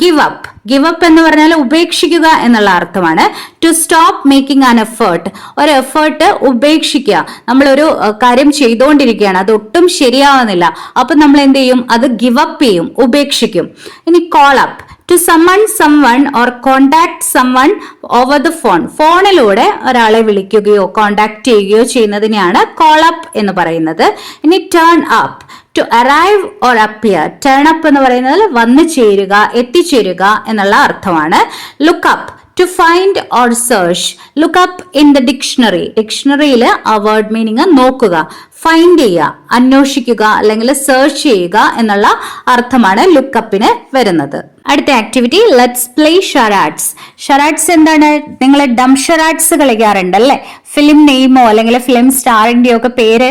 ഗിവ് അപ്പ്, ഗിവ് അപ്പ് എന്ന് പറഞ്ഞാൽ ഉപേക്ഷിക്കുക എന്നുള്ള അർത്ഥമാണ്. To stop making an effort, ഒരു എഫേർട്ട് ഉപേക്ഷിക്കുക. നമ്മളൊരു കാര്യം ചെയ്തുകൊണ്ടിരിക്കുകയാണ്, അത് ഒട്ടും ശരിയാവുന്നില്ല, അപ്പൊ നമ്മൾ എന്ത് ചെയ്യും, അത് ഗിവ് അപ്പ് ചെയ്യും, ഉപേക്ഷിക്കും. ഇനി call up, to summon someone or contact someone over the phone, ഫോണിലൂടെ ഒരാളെ വിളിക്കുകയോ കോണ്ടാക്ട് ചെയ്യുകയോ ചെയ്യുന്നതിനെയാണ് കോൾ അപ്പ് എന്ന് പറയുന്നത്. ഇനി turn up, to arrive or appear, turn up എന്ന് പറയുന്നത് വന്നു ചേരുക, എത്തിച്ചേരുക എന്നുള്ള അർത്ഥമാണ്. Look up, to find or search, look up in the dictionary, ഡിക്ഷണറിയിൽ ആ വേർഡ് മീനിങ് നോക്കുക, ഫൈൻഡ് ചെയ്യുക, അന്വേഷിക്കുക അല്ലെങ്കിൽ സെർച്ച് ചെയ്യുക എന്നുള്ള അർത്ഥമാണ് ലുക്കപ്പിന് വരുന്നത്. അടുത്ത ആക്ടിവിറ്റി ലെറ്റ്സ് പ്ലേ ഷറാഡ്സ്. ഷറാഡ്സ് എന്താണ്? നിങ്ങൾ ഡം ഷറാഡ്സ് കളിക്കാറുണ്ട് അല്ലെ? ഫിലിം നെയിമോ അല്ലെങ്കിൽ ഫിലിം സ്റ്റാറിന്റെയോ ഒക്കെ പേര്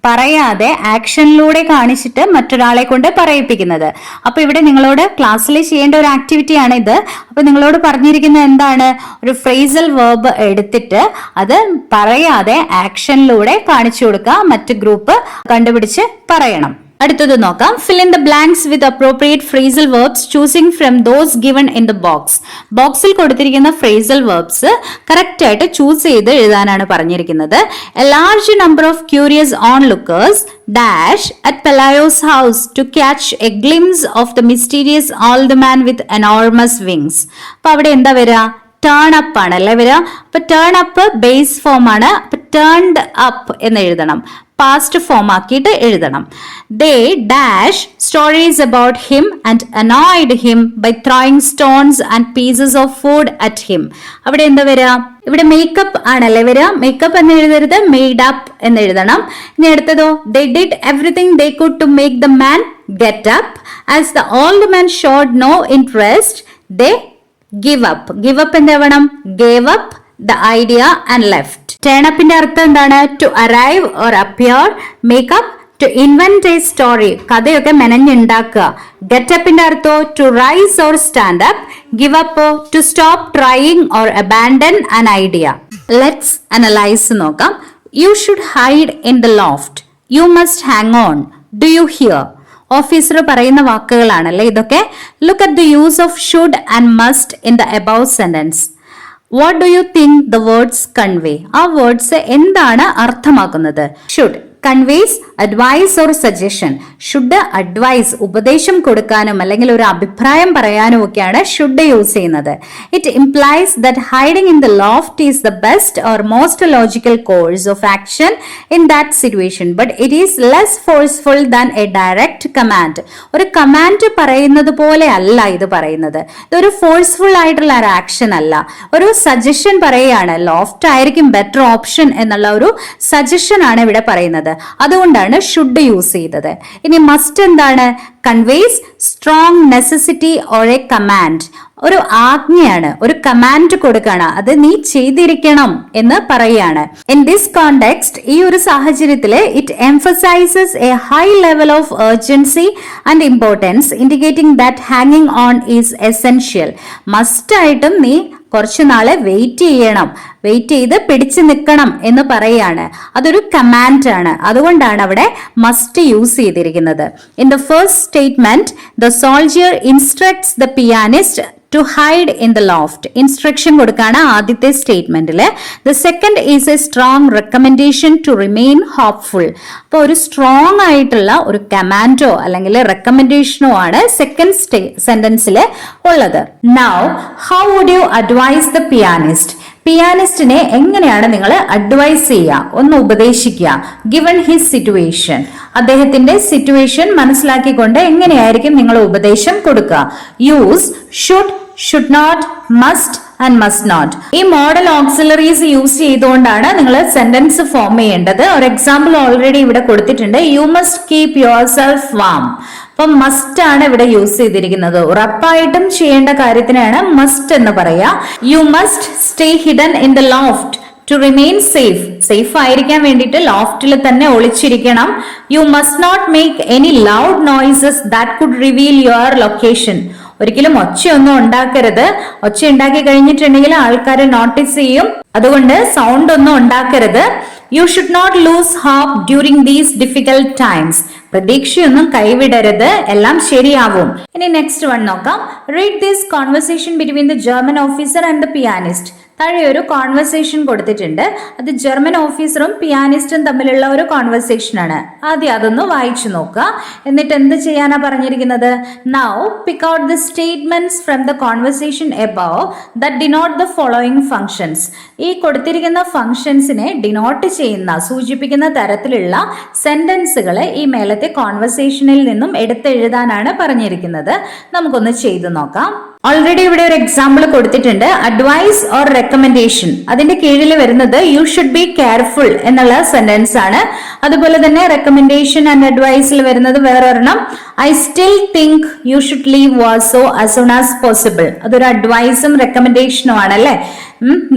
പറയാതെ ആക്ഷനിലൂടെ കാണിച്ചിട്ട് മറ്റൊരാളെ കൊണ്ട് പറയിപ്പിക്കുന്നത്. അപ്പൊ ഇവിടെ നിങ്ങളോട് ക്ലാസ്സിൽ ചെയ്യേണ്ട ഒരു ആക്ടിവിറ്റിയാണ് ഇത്. അപ്പൊ നിങ്ങളോട് പറഞ്ഞിരിക്കുന്നത് എന്താണ്? ഒരു ഫ്രേസൽ വേർബ് എടുത്തിട്ട് അത് പറയാതെ ആക്ഷനിലൂടെ കാണിച്ചു കൊടുക്കുക, മറ്റു ഗ്രൂപ്പ് കണ്ടുപിടിച്ച് പറയണം. അടുത്തത് നോക്കാം. fill in the blanks with appropriate phrasal verbs choosing from those given in the box. ബോക്സിൽ കൊടുത്തിരിക്കുന്ന phrasal verbs കറക്റ്റ് ആയിട്ട് ചൂസ് ചെയ്ത് എഴുതാനാണ് പറഞ്ഞിരിക്കുന്നത്. A large number of curious onlookers dash at Pelayo's house to catch a glimpse of the mysterious old man with enormous wings. അപ്പൊ അവിടെ എന്താ വരിക? ടേൺ അപ്പ് ആണ് അല്ലെ വരിക. അപ്പൊ ടേൺ അപ്പ് ബേസ് ഫോം ആണ്. അപ്പൊ ടേൺഡ് അപ്പ് എന്ന് എഴുതണം, പാസ്റ്റ് ഫോം ആക്കിയിട്ട് എഴുതണം. They dash stories about him and annoyed him by throwing stones and pieces of food at him. അവിടെ എന്താ വരിക? ഇവിടെ മേക്കപ്പ് ആണല്ലേ വരിക. മേക്കപ്പ് എന്ന് എഴുതരുത്, മെയ്ഡ് അപ്പ് എന്ന് എഴുതണം. ഇനി അടുത്തതോ, they did everything they could to make the man get up. As the old man showed no interest, they give up. give up എന്താവണം? gave up the idea and left. turn upന്റെ അർത്ഥം എന്താണ്? to arrive or appear. make up, to invent a story, കഥയൊക്കെ മെനഞ്ഞുണ്ടാക്കുക. get upന്റെ അർത്ഥം to rise or stand up. give up, to stop trying or abandon an idea. let's analyze നോക്കാം. you should hide in the loft. you must hang on. do you hear? Officer പറയുന്ന വാക്കുകളാണല്ലേ ഇതൊക്കെ. Look at the use of should and must in the above sentence. What do you think the words convey? ആ വേർഡ്സ് എന്താണ് അർത്ഥമാക്കുന്നത്? Should conveys advice or suggestion. Should advice, ഉപദേശം കൊടുക്കാനും അല്ലെങ്കിൽ ഒരു അഭിപ്രായം പറയാനും ഒക്കെയാണ് ഷുഡ് യൂസ് ചെയ്യുന്നത്. It implies that hiding in the loft is the best or most logical course of action in that situation, but it is less forceful than A direct command. ഒരു കമാൻഡ് പറയുന്നത് പോലെ അല്ല ഇത് പറയുന്നത്. ഇതൊരു ഫോഴ്സ്ഫുൾ ആയിട്ടുള്ള ഒരു ആക്ഷൻ അല്ല, ഒരു സജഷൻ പറയുകയാണ്. ലോഫ്റ്റ് ആയിരിക്കും ബെറ്റർ ഓപ്ഷൻ എന്നുള്ള ഒരു സജഷൻ ആണ് ഇവിടെ പറയുന്നത്. അതുകൊണ്ടാണ് ഷുഡ് യൂസ് ചെയ്തത്. ഇനി മസ്റ്റ് എന്താണ്? Conveys strong necessity or A command. ഒരു ആജ്ഞയാണ്, ഒരു കമാൻഡ് കൊടുക്കുകയാണ്, അത് നീ ചെയ്തിരിക്കണം എന്ന് പറയാണ്. ഇൻ ദിസ് കോണ്ടെക്സ്റ്റ്, ഈ ഒരു സാഹചര്യത്തിൽ it emphasises A high level of urgency and importance, indicating that ഹാങ്ങിങ് ഓൺ ഈസ് എസെൻഷ്യൽ. മസ്റ്റ് ആയിട്ടും നീ കുറച്ചു നാളെ വെയിറ്റ് ചെയ്യണം, വെയിറ്റ് ചെയ്ത് പിടിച്ചു നിൽക്കണം എന്ന് പറയാണ്. അതൊരു കമാൻഡ് ആണ്, അതുകൊണ്ടാണ് അവിടെ മസ്റ്റ് യൂസ് ചെയ്തിരിക്കുന്നത്. In the first statement, the soldier instructs the pianist to hide in the loft. Instruction കൊടുക്കാണ് ആദ്യത്തെ സ്റ്റേറ്റ്മെന്റില്. The second is a strong recommendation to remain hopeful. അപ്പൊ ഒരു സ്ട്രോങ് ആയിട്ടുള്ള ഒരു കമാൻഡോ അല്ലെങ്കിൽ റെക്കമെൻഡേഷനോ ആണ് സെക്കൻഡ് സെന്റൻസിൽ ഉള്ളത്. Now how would you advise the pianist? പിയാനിസ്റ്റിനെ എങ്ങനെയാണ് നിങ്ങൾ അഡ്വൈസ് ചെയ്യുക, ഒന്ന് ഉപദേശിക്കുക? ഗിവൺ ഹിസ് സിറ്റുവേഷൻ, അദ്ദേഹത്തിന്റെ സിറ്റുവേഷൻ മനസ്സിലാക്കിക്കൊണ്ട് എങ്ങനെയായിരിക്കും നിങ്ങൾ ഉപദേശം കൊടുക്കുക? Use should, should not, must and must not. ഈ മോഡൽ ഓക്സിലറീസ് യൂസ് ചെയ്തുകൊണ്ടാണ് നിങ്ങൾ സെന്റൻസ് ഫോം ചെയ്യേണ്ടത്. ഒരു എക്സാമ്പിൾ ഓൾറെഡി ഇവിടെ കൊടുത്തിട്ടുണ്ട്. You must keep your self warm. അപ്പൊ മസ്റ്റ് ആണ് ഇവിടെ യൂസ് ചെയ്തിരിക്കുന്നത്. ഉറപ്പായിട്ടും ചെയ്യേണ്ട കാര്യത്തിനാണ് മസ്റ്റ് എന്ന് പറയാ. You must stay hidden in the loft to remain safe. Safe ആയിരിക്കാൻ വേണ്ടിയിട്ട് ലോഫ്റ്റിൽ തന്നെ ഒളിച്ചിരിക്കണം. You must not make any loud noises that could reveal your location. ഒരിക്കലും ഒച്ചയൊന്നും ഉണ്ടാക്കരുത്. ഒച്ച ഉണ്ടാക്കി കഴിഞ്ഞിട്ടുണ്ടെങ്കിൽ ആൾക്കാർ നോട്ടീസ് ചെയ്യും. അതുകൊണ്ട് സൗണ്ട് ഒന്നും ഉണ്ടാക്കരുത്. You should not lose hope during these difficult times. പ്രതീക്ഷയൊന്നും കൈവിടരുത്, എല്ലാം ശരിയാവും. ഇനി നെക്സ്റ്റ് വൺ നോക്കാം. Read this conversation between the German officer and the pianist. താഴെ ഒരു കോൺവെർസേഷൻ കൊടുത്തിട്ടുണ്ട്. അത് ജർമ്മൻ ഓഫീസറും പിയാനിസ്റ്റും തമ്മിലുള്ള ഒരു കോൺവെർസേഷൻ ആണ്. ആദ്യം അതൊന്ന് വായിച്ചു നോക്കുക. എന്നിട്ട് എന്ത് ചെയ്യാനാ പറഞ്ഞിരിക്കുന്നത്? Now pick out the statements from the conversation above that denote the following functions. ഈ കൊടുത്തിരിക്കുന്ന ഫങ്ഷൻസിനെ ഡിനോട്ട് ചെയ്യുന്ന, സൂചിപ്പിക്കുന്ന തരത്തിലുള്ള സെന്റൻസുകൾ ഈ മേലത്തെ കോൺവെർസേഷനിൽ നിന്നും എടുത്തെഴുതാനാണ് പറഞ്ഞിരിക്കുന്നത്. നമുക്കൊന്ന് ചെയ്തു നോക്കാം. ഓൾറെഡി ഇവിടെ ഒരു എക്സാമ്പിൾ കൊടുത്തിട്ടുണ്ട്. അഡ്വൈസ് ഓർ റെക്കമെൻഡേഷൻ, അതിന്റെ കീഴിൽ വരുന്നത് യു ഷുഡ് ബി കെയർഫുൾ എന്നുള്ള സെന്റൻസ് ആണ്. അതുപോലെ തന്നെ റെക്കമെൻഡേഷൻ ആൻഡ് അഡ്വൈസിൽ വരുന്നത് വേറൊരെണ്ണം, I still think you should leave Warsaw as soon as possible. അതൊരു അഡ്വൈസും റെക്കമെൻഡേഷനും ആണല്ലേ.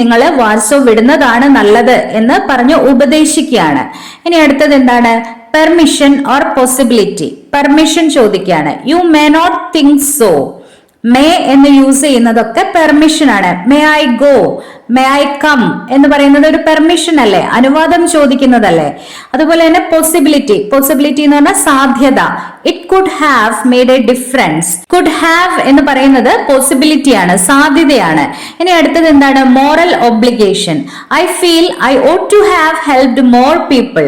നിങ്ങൾ വാർസോ വിടുന്നതാണ് നല്ലത് എന്ന് പറഞ്ഞ് ഉപദേശിക്കുകയാണ്. ഇനി അടുത്തത് എന്താണ്? Permission or possibility. പെർമിഷൻ ചോദിക്കുകയാണ്. You may not think so. May എന്ന് യൂസ് ചെയ്യുന്നതൊക്കെ പെർമിഷൻ ആണ്. May I go, may I come എന്ന് പറയുന്നത് ഒരു പെർമിഷൻ അല്ലേ, അനുവാദം ചോദിക്കുന്നതല്ലേ. അതുപോലെ തന്നെ പോസിബിലിറ്റി. പോസിബിലിറ്റി എന്ന് പറഞ്ഞാൽ സാധ്യത. It could have made a difference. Could have എന്ന് പറയുന്നത് പോസിബിലിറ്റി ആണ്, സാധ്യതയാണ്. ഇനി അടുത്തത് എന്താണ്? Moral obligation. I feel I ought to have helped more people.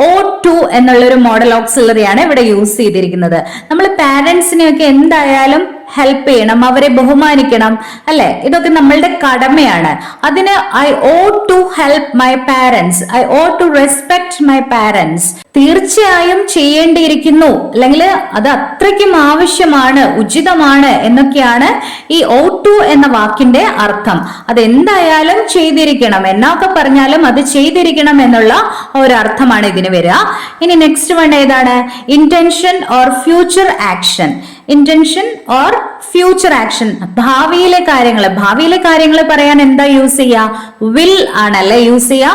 ought to എന്നുള്ളൊരു മോഡൽ ഓക്സിലറിയാണ് ഇവിടെ യൂസ് ചെയ്തിരിക്കുന്നത്. നമ്മൾ പാരന്റ്സിനെയൊക്കെ എന്തായാലും ഹെൽപ്പ് ചെയ്യണം, അവരെ ബഹുമാനിക്കണം അല്ലെ. ഇതൊക്കെ നമ്മളുടെ കടമയാണ്. അതിന് I ought to help my parents, I ought to respect my parents. തീർച്ചയായും ചെയ്യേണ്ടിയിരിക്കുന്നു, അല്ലെങ്കിൽ അത് അത്രയ്ക്കും ആവശ്യമാണ്, ഉചിതമാണ് എന്നൊക്കെയാണ് ഈ ought to എന്ന വാക്കിന്റെ അർത്ഥം. അതെന്തായാലും ചെയ്തിരിക്കണം, എന്നൊക്കെ പറഞ്ഞാലും അത് ചെയ്തിരിക്കണം എന്നുള്ള ഒരു അർത്ഥമാണ് ഇതിന് വരിക. ഇനി നെക്സ്റ്റ് വൺ ഏതാണ്? Intention or future action. Intention or future action, ഭാവിയിലെ കാര്യങ്ങൾ പറയാൻ എന്താ യൂസ് ചെയ്യാ? വിൽ ആണല്ലേ യൂസ് ചെയ്യാ.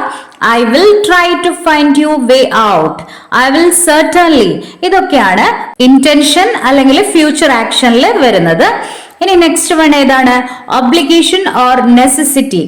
I will try to find you way out, I will certainly. ഇതൊക്കെയാണ് ഇന്റൻഷൻ അല്ലെങ്കിൽ ഫ്യൂച്ചർ ആക്ഷനിൽ വരുന്നത്. ഇനി നെക്സ്റ്റ് വൺ ഏതാണ്? Obligation or necessity.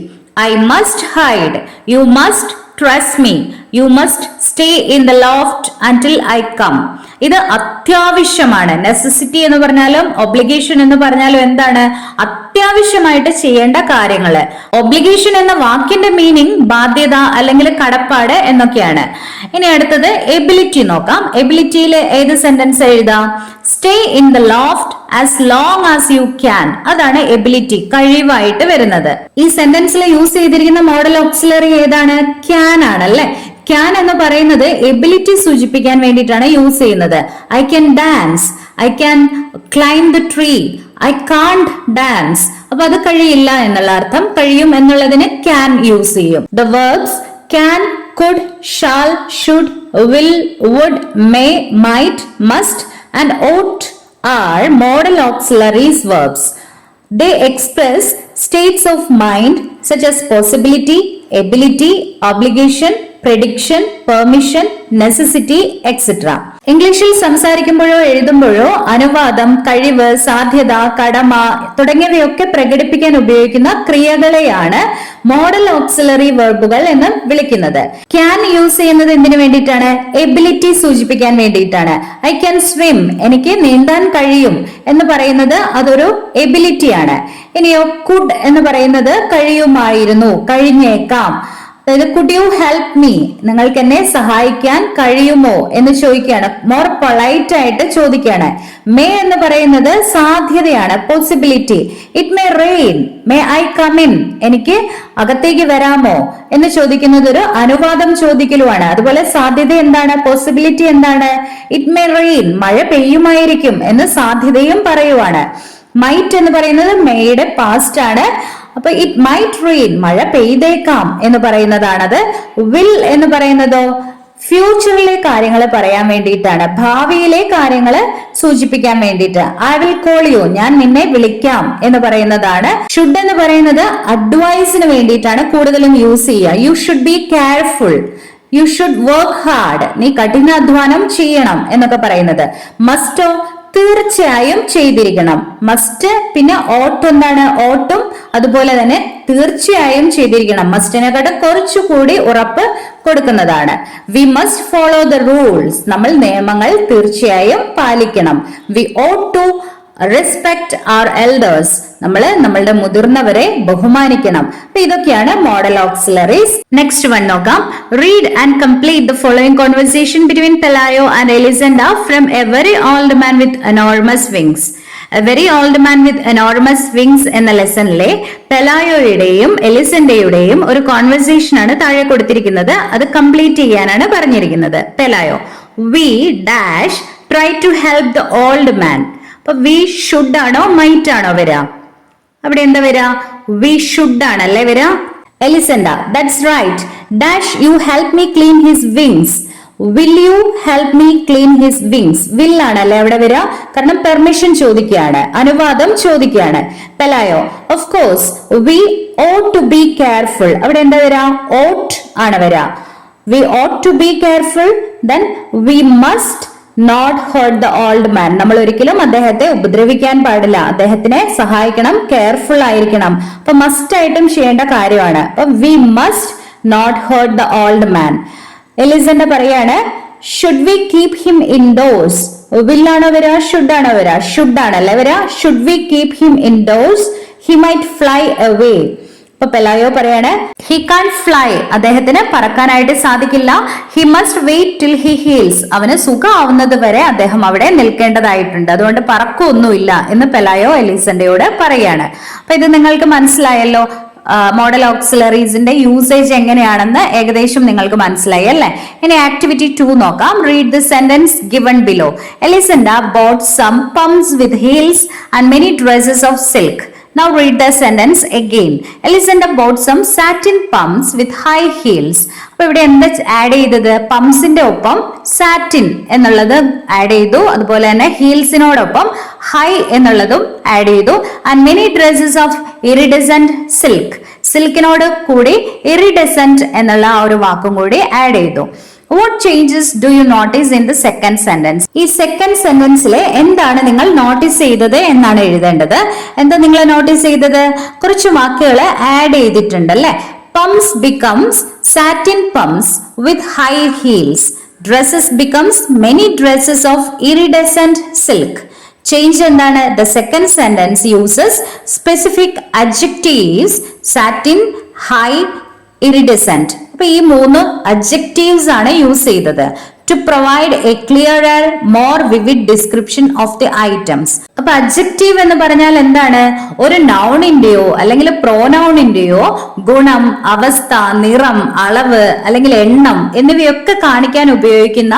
I must hide, you must trust me, you must stay in the loft until I come. ഇത് അത്യാവശ്യമാണ്. നെസസിറ്റി എന്ന് പറഞ്ഞാലും ഒബ്ലിഗേഷൻ എന്ന് പറഞ്ഞാലും എന്താണ്? അത്യാവശ്യമായിട്ട് ചെയ്യേണ്ട കാര്യങ്ങള്. ഒബ്ലിഗേഷൻ എന്ന വാക്കിന്റെ മീനിങ് ബാധ്യത അല്ലെങ്കിൽ കടപ്പാട് എന്നൊക്കെയാണ്. ഇനി അടുത്തത് എബിലിറ്റി നോക്കാം. എബിലിറ്റിയിൽ ഏത് സെന്റൻസ് എഴുതാം? Stay in the loft as long as you can. അതാണ് എബിലിറ്റി, കഴിവായിട്ട് വരുന്നത്. ഈ സെന്റൻസിൽ യൂസ് ചെയ്തിരിക്കുന്ന മോഡൽ ഓക്സിലറി ഏതാണ്? ക്യാൻ ആണല്ലേ. ക്യാൻ എന്ന് പറയുന്നത് എബിലിറ്റി സൂചിപ്പിക്കാൻ വേണ്ടിയിട്ടാണ് യൂസ് ചെയ്യുന്നത്. I can dance, I can climb the tree, I can't dance. അപ്പൊ അത് കഴിയില്ല എന്നുള്ള അർത്ഥം. കഴിയും എന്നുള്ളതിന് ക്യാൻ യൂസ് ചെയ്യും. The verbs can, could, shall, should, will, would, may, might, must and ought are model auxiliaries verbs. They express states of mind such as possibility, ability, obligation, prediction, permission, necessity, etc. ഇംഗ്ലീഷിൽ സംസാരിക്കുമ്പോഴോ എഴുതുമ്പോഴോ അനുവാദം, കഴിവ്, സാധ്യത, കടമ തുടങ്ങിയവയൊക്കെ പ്രകടിപ്പിക്കാൻ ഉപയോഗിക്കുന്ന ക്രിയകളെയാണ് മോഡൽ ഓക്സിലറി വെർബുകൾ എന്ന് വിളിക്കുന്നത്. ക്യാൻ യൂസ് ചെയ്യുന്നത് എന്തിനു വേണ്ടിയിട്ടാണ്? എബിലിറ്റി സൂചിപ്പിക്കാൻ വേണ്ടിയിട്ടാണ്. ഐ ക്യാൻ സ്വിം, എനിക്ക് നീന്താൻ കഴിയും എന്ന് പറയുന്നത് അതൊരു എബിലിറ്റിയാണ്. ഇനിയോ കുഡ് എന്ന് പറയുന്നത് കഴിയുമായിരുന്നു, കഴിഞ്ഞേക്കാം. അതായത് കുഡ് യു ഹെൽപ്പ് മീ, നിങ്ങൾക്ക് എന്നെ സഹായിക്കാൻ കഴിയുമോ എന്ന് ചോദിക്കുകയാണ്. മോർ പൊളൈറ്റ് ആയിട്ട് ചോദിക്കുകയാണ്. മേ എന്ന് പറയുന്നത് സാധ്യതയാണ്, possibility. It may rain, may I come in, എനിക്ക് അകത്തേക്ക് വരാമോ എന്ന് ചോദിക്കുന്നത് ഒരു അനുവാദം ചോദിക്കലുമാണ്. അതുപോലെ സാധ്യത എന്താണ്? പോസിബിലിറ്റി എന്താണ്? ഇറ്റ് മേ റെയിൻ, മഴ പെയ്യുമായിരിക്കും എന്ന് സാധ്യതയും പറയുവാണ്. മൈറ്റ് എന്ന് പറയുന്നത് മേയുടെ പാസ്റ്റ് ആണ്. അപ്പൊ ഇറ്റ് മൈറ്റ് റെയിൻ, മഴ പെയ്തേക്കാം എന്ന് പറയുന്നതാണത്. വിൽ എന്ന് പറയുന്നതോ ഫ്യൂച്ചറിലെ കാര്യങ്ങൾ പറയാൻ വേണ്ടിയിട്ടാണ്, ഭാവിയിലെ കാര്യങ്ങൾ സൂചിപ്പിക്കാൻ വേണ്ടിയിട്ട്. ഐ വിൽ കോൾ യു, ഞാൻ നിന്നെ വിളിക്കാം എന്ന് പറയുന്നതാണ്. ഷുഡ് എന്ന് പറയുന്നത് അഡ്വൈസിന് വേണ്ടിയിട്ടാണ് കൂടുതലും യൂസ് ചെയ്യുക. U should be careful, you should work hard, നീ കഠിനാധ്വാനം ചെയ്യണം എന്നൊക്കെ പറയുന്നത്. മസ്റ്റോ തീർച്ചയായും ചെയ്തിരിക്കണം. മസ്റ്റ് പിന്നെ ഓട്ട് എന്താണ്? ഓട്ടും അതുപോലെ തന്നെ തീർച്ചയായും ചെയ്തിരിക്കണം. മസ്റ്റിനെക്കാട്ടും കുറച്ചുകൂടി ഉറപ്പ് കൊടുക്കുന്നതാണ്. We must follow the rules. നമ്മൾ നിയമങ്ങൾ തീർച്ചയായും പാലിക്കണം. We ought to respect our elders. നമ്മളുടെ മുതിർന്നവരെ ബഹുമാനിക്കണം. അപ്പൊ ഇതൊക്കെയാണ് മോഡൽ ഓക്സിലറീസ്. നെക്സ്റ്റ് വൺ നോക്കാം. Read and complete the following conversation between Pelayo and Elisenda from a very old man with enormous wings. A very old man with enormous wings എന്ന ലെസണിലെ പെലായോയുടെയും എലിസൻഡയുടെയും ഒരു കോൺവെർസേഷൻ ആണ് താഴെ കൊടുത്തിരിക്കുന്നത്. അത് കംപ്ലീറ്റ് ചെയ്യാനാണ് പറഞ്ഞിരിക്കുന്നത്. Pelayo: we dash try to help the old man. അപ്പൊ വി ഷുഡ് ആണോ മൈറ്റ് ആണോ വരാ? അവിടെ എന്താ വരാ? വി ഷുഡ് ആണല്ലേ വരാ. Elisenda: that's right. Dash you help me clean his wings. Will you help me clean his wings. Will ആണല്ലേ അവിടെ വരാ, കാരണം പെർമിഷൻ ചോദിക്കുകയാണ്, അനുവാദം ചോദിക്കുകയാണ്. Pelayo: of course we ought to be careful. അവിടെ എന്താ വരാ? ഓട്ട് ആണ് വരാ. We ought to be careful. Then we must not hurt the old man. നമ്മൾ ഒരിക്കലും അദ്ദേഹത്തെ ഉപദ്രവിക്കാൻ പാടില്ല, അദ്ദേഹത്തിനെ സഹായിക്കണം, കെയർഫുൾ ആയിരിക്കണം. അപ്പൊ മസ്റ്റ് ആയിട്ടും ചെയ്യേണ്ട കാര്യമാണ്. അപ്പൊ we must not hurt the old man. Elisenda പറയാണ്, should we keep him indoors. വില്ലാണോ വരാ? ഷുഡ് ആണോ വരാ? ഷുഡ് ആണല്ലേ വരാ. Should we keep him indoors? He might fly away. ഇപ്പൊ പെലായോ പറയാണ്, ഹി കാൻ ഫ്ലൈ. അദ്ദേഹത്തിന് പറക്കാനായിട്ട് സാധിക്കില്ല. He must wait till he heals. അവന് സുഖമാവുന്നത് വരെ അദ്ദേഹം അവിടെ നിൽക്കേണ്ടതായിട്ടുണ്ട്, അതുകൊണ്ട് പറക്കൊന്നുമില്ല എന്ന് പെലായോ എലിസൻഡയോട് പറയാണ്. അപ്പൊ ഇത് നിങ്ങൾക്ക് മനസ്സിലായല്ലോ. മോഡൽ ഓക്സിലറീസിന്റെ യൂസേജ് എങ്ങനെയാണെന്ന് ഏകദേശം നിങ്ങൾക്ക് മനസ്സിലായി അല്ലെ. ഇനി ആക്ടിവിറ്റി 2 നോക്കാം. Read the sentence given below. Elisenda bought some pumps with heels and many dresses of silk. Now read the sentence again. Elisenda bought some satin pumps with high heels. അപ്പൊ ഇവിടെ എന്താ ആഡ് ചെയ്തത്? പംസിന്റെ ഒപ്പം സാറ്റിൻ എന്നുള്ളത് ആഡ് ചെയ്തു, അതുപോലെ തന്നെ ഹീൽസിനോടൊപ്പം ഹൈ എന്നുള്ളതും ആഡ് ചെയ്തു. And many dresses of iridescent silk. സിൽക്കിനോട് കൂടി ഇറിഡസെന്റ് എന്നുള്ള ആ ഒരു വാക്കും കൂടി ആഡ് ചെയ്തു. What changes do you notice in the second sentence? ഈ സെക്കൻഡ് സെന്റൻസിലെ എന്താണ് നിങ്ങൾ നോട്ടീസ് ചെയ്തത് എന്നാണ് എഴുതേണ്ടത്. എന്താ നിങ്ങൾ നോട്ടീസ് ചെയ്തത്? കുറച്ച് വാക്കുകൾ ആഡ് ചെയ്തിട്ടുണ്ട് അല്ലെ. Pumps becomes satin pumps with high heels. Dresses becomes many dresses of iridescent silk. Change എന്താണ്? The second sentence uses specific adjectives satin, high, iridescent. അപ്പൊ ഈ 3 adjectives ആണ് യൂസ് ചെയ്തത് to provide a clearer, more vivid description of the items. അപ്പൊ adjective എന്ന് പറഞ്ഞാൽ എന്താണ്? ഒരു നൗണിന്റെയോ അല്ലെങ്കിൽ പ്രോനൗണിന്റെയോ ഗുണം, അവസ്ഥ, നിറം, അളവ് അല്ലെങ്കിൽ എണ്ണം എന്നിവയൊക്കെ കാണിക്കാൻ ഉപയോഗിക്കുന്ന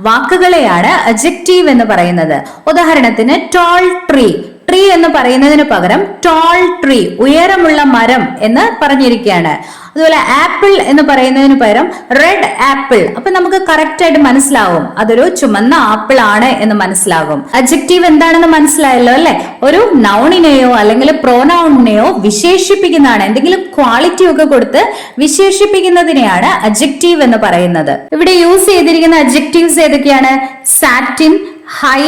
വാക്കുകളെയാണ് adjective എന്ന് പറയുന്നത്. ഉദാഹരണത്തിന് ടോൾ ട്രീ. ട്രീ എന്ന് പറയുന്നതിന് പകരം ടോൾ ട്രീ, ഉയരമുള്ള മരം എന്ന് പറഞ്ഞിരിക്കുകയാണ്. അതുപോലെ ആപ്പിൾ എന്ന് പറയുന്നതിന് പകരം റെഡ് ആപ്പിൾ. അപ്പൊ നമുക്ക് കറക്റ്റ് ആയിട്ട് മനസ്സിലാവും അതൊരു ചുമന്ന ആപ്പിൾ ആണ് എന്ന് മനസ്സിലാകും. അഡ്ജക്റ്റീവ് എന്താണെന്ന് മനസ്സിലായല്ലോ അല്ലെ. ഒരു നൗണിനെയോ അല്ലെങ്കിൽ പ്രോനൗണിനെയോ വിശേഷിപ്പിക്കുന്നതാണ്, എന്തെങ്കിലും ക്വാളിറ്റി ഒക്കെ കൊടുത്ത് വിശേഷിപ്പിക്കുന്നതിനെയാണ് അഡ്ജക്റ്റീവ് എന്ന് പറയുന്നത്. ഇവിടെ യൂസ് ചെയ്തിരിക്കുന്ന അഡ്ജക്റ്റീവ്സ് ഏതൊക്കെയാണ്? Satin, high,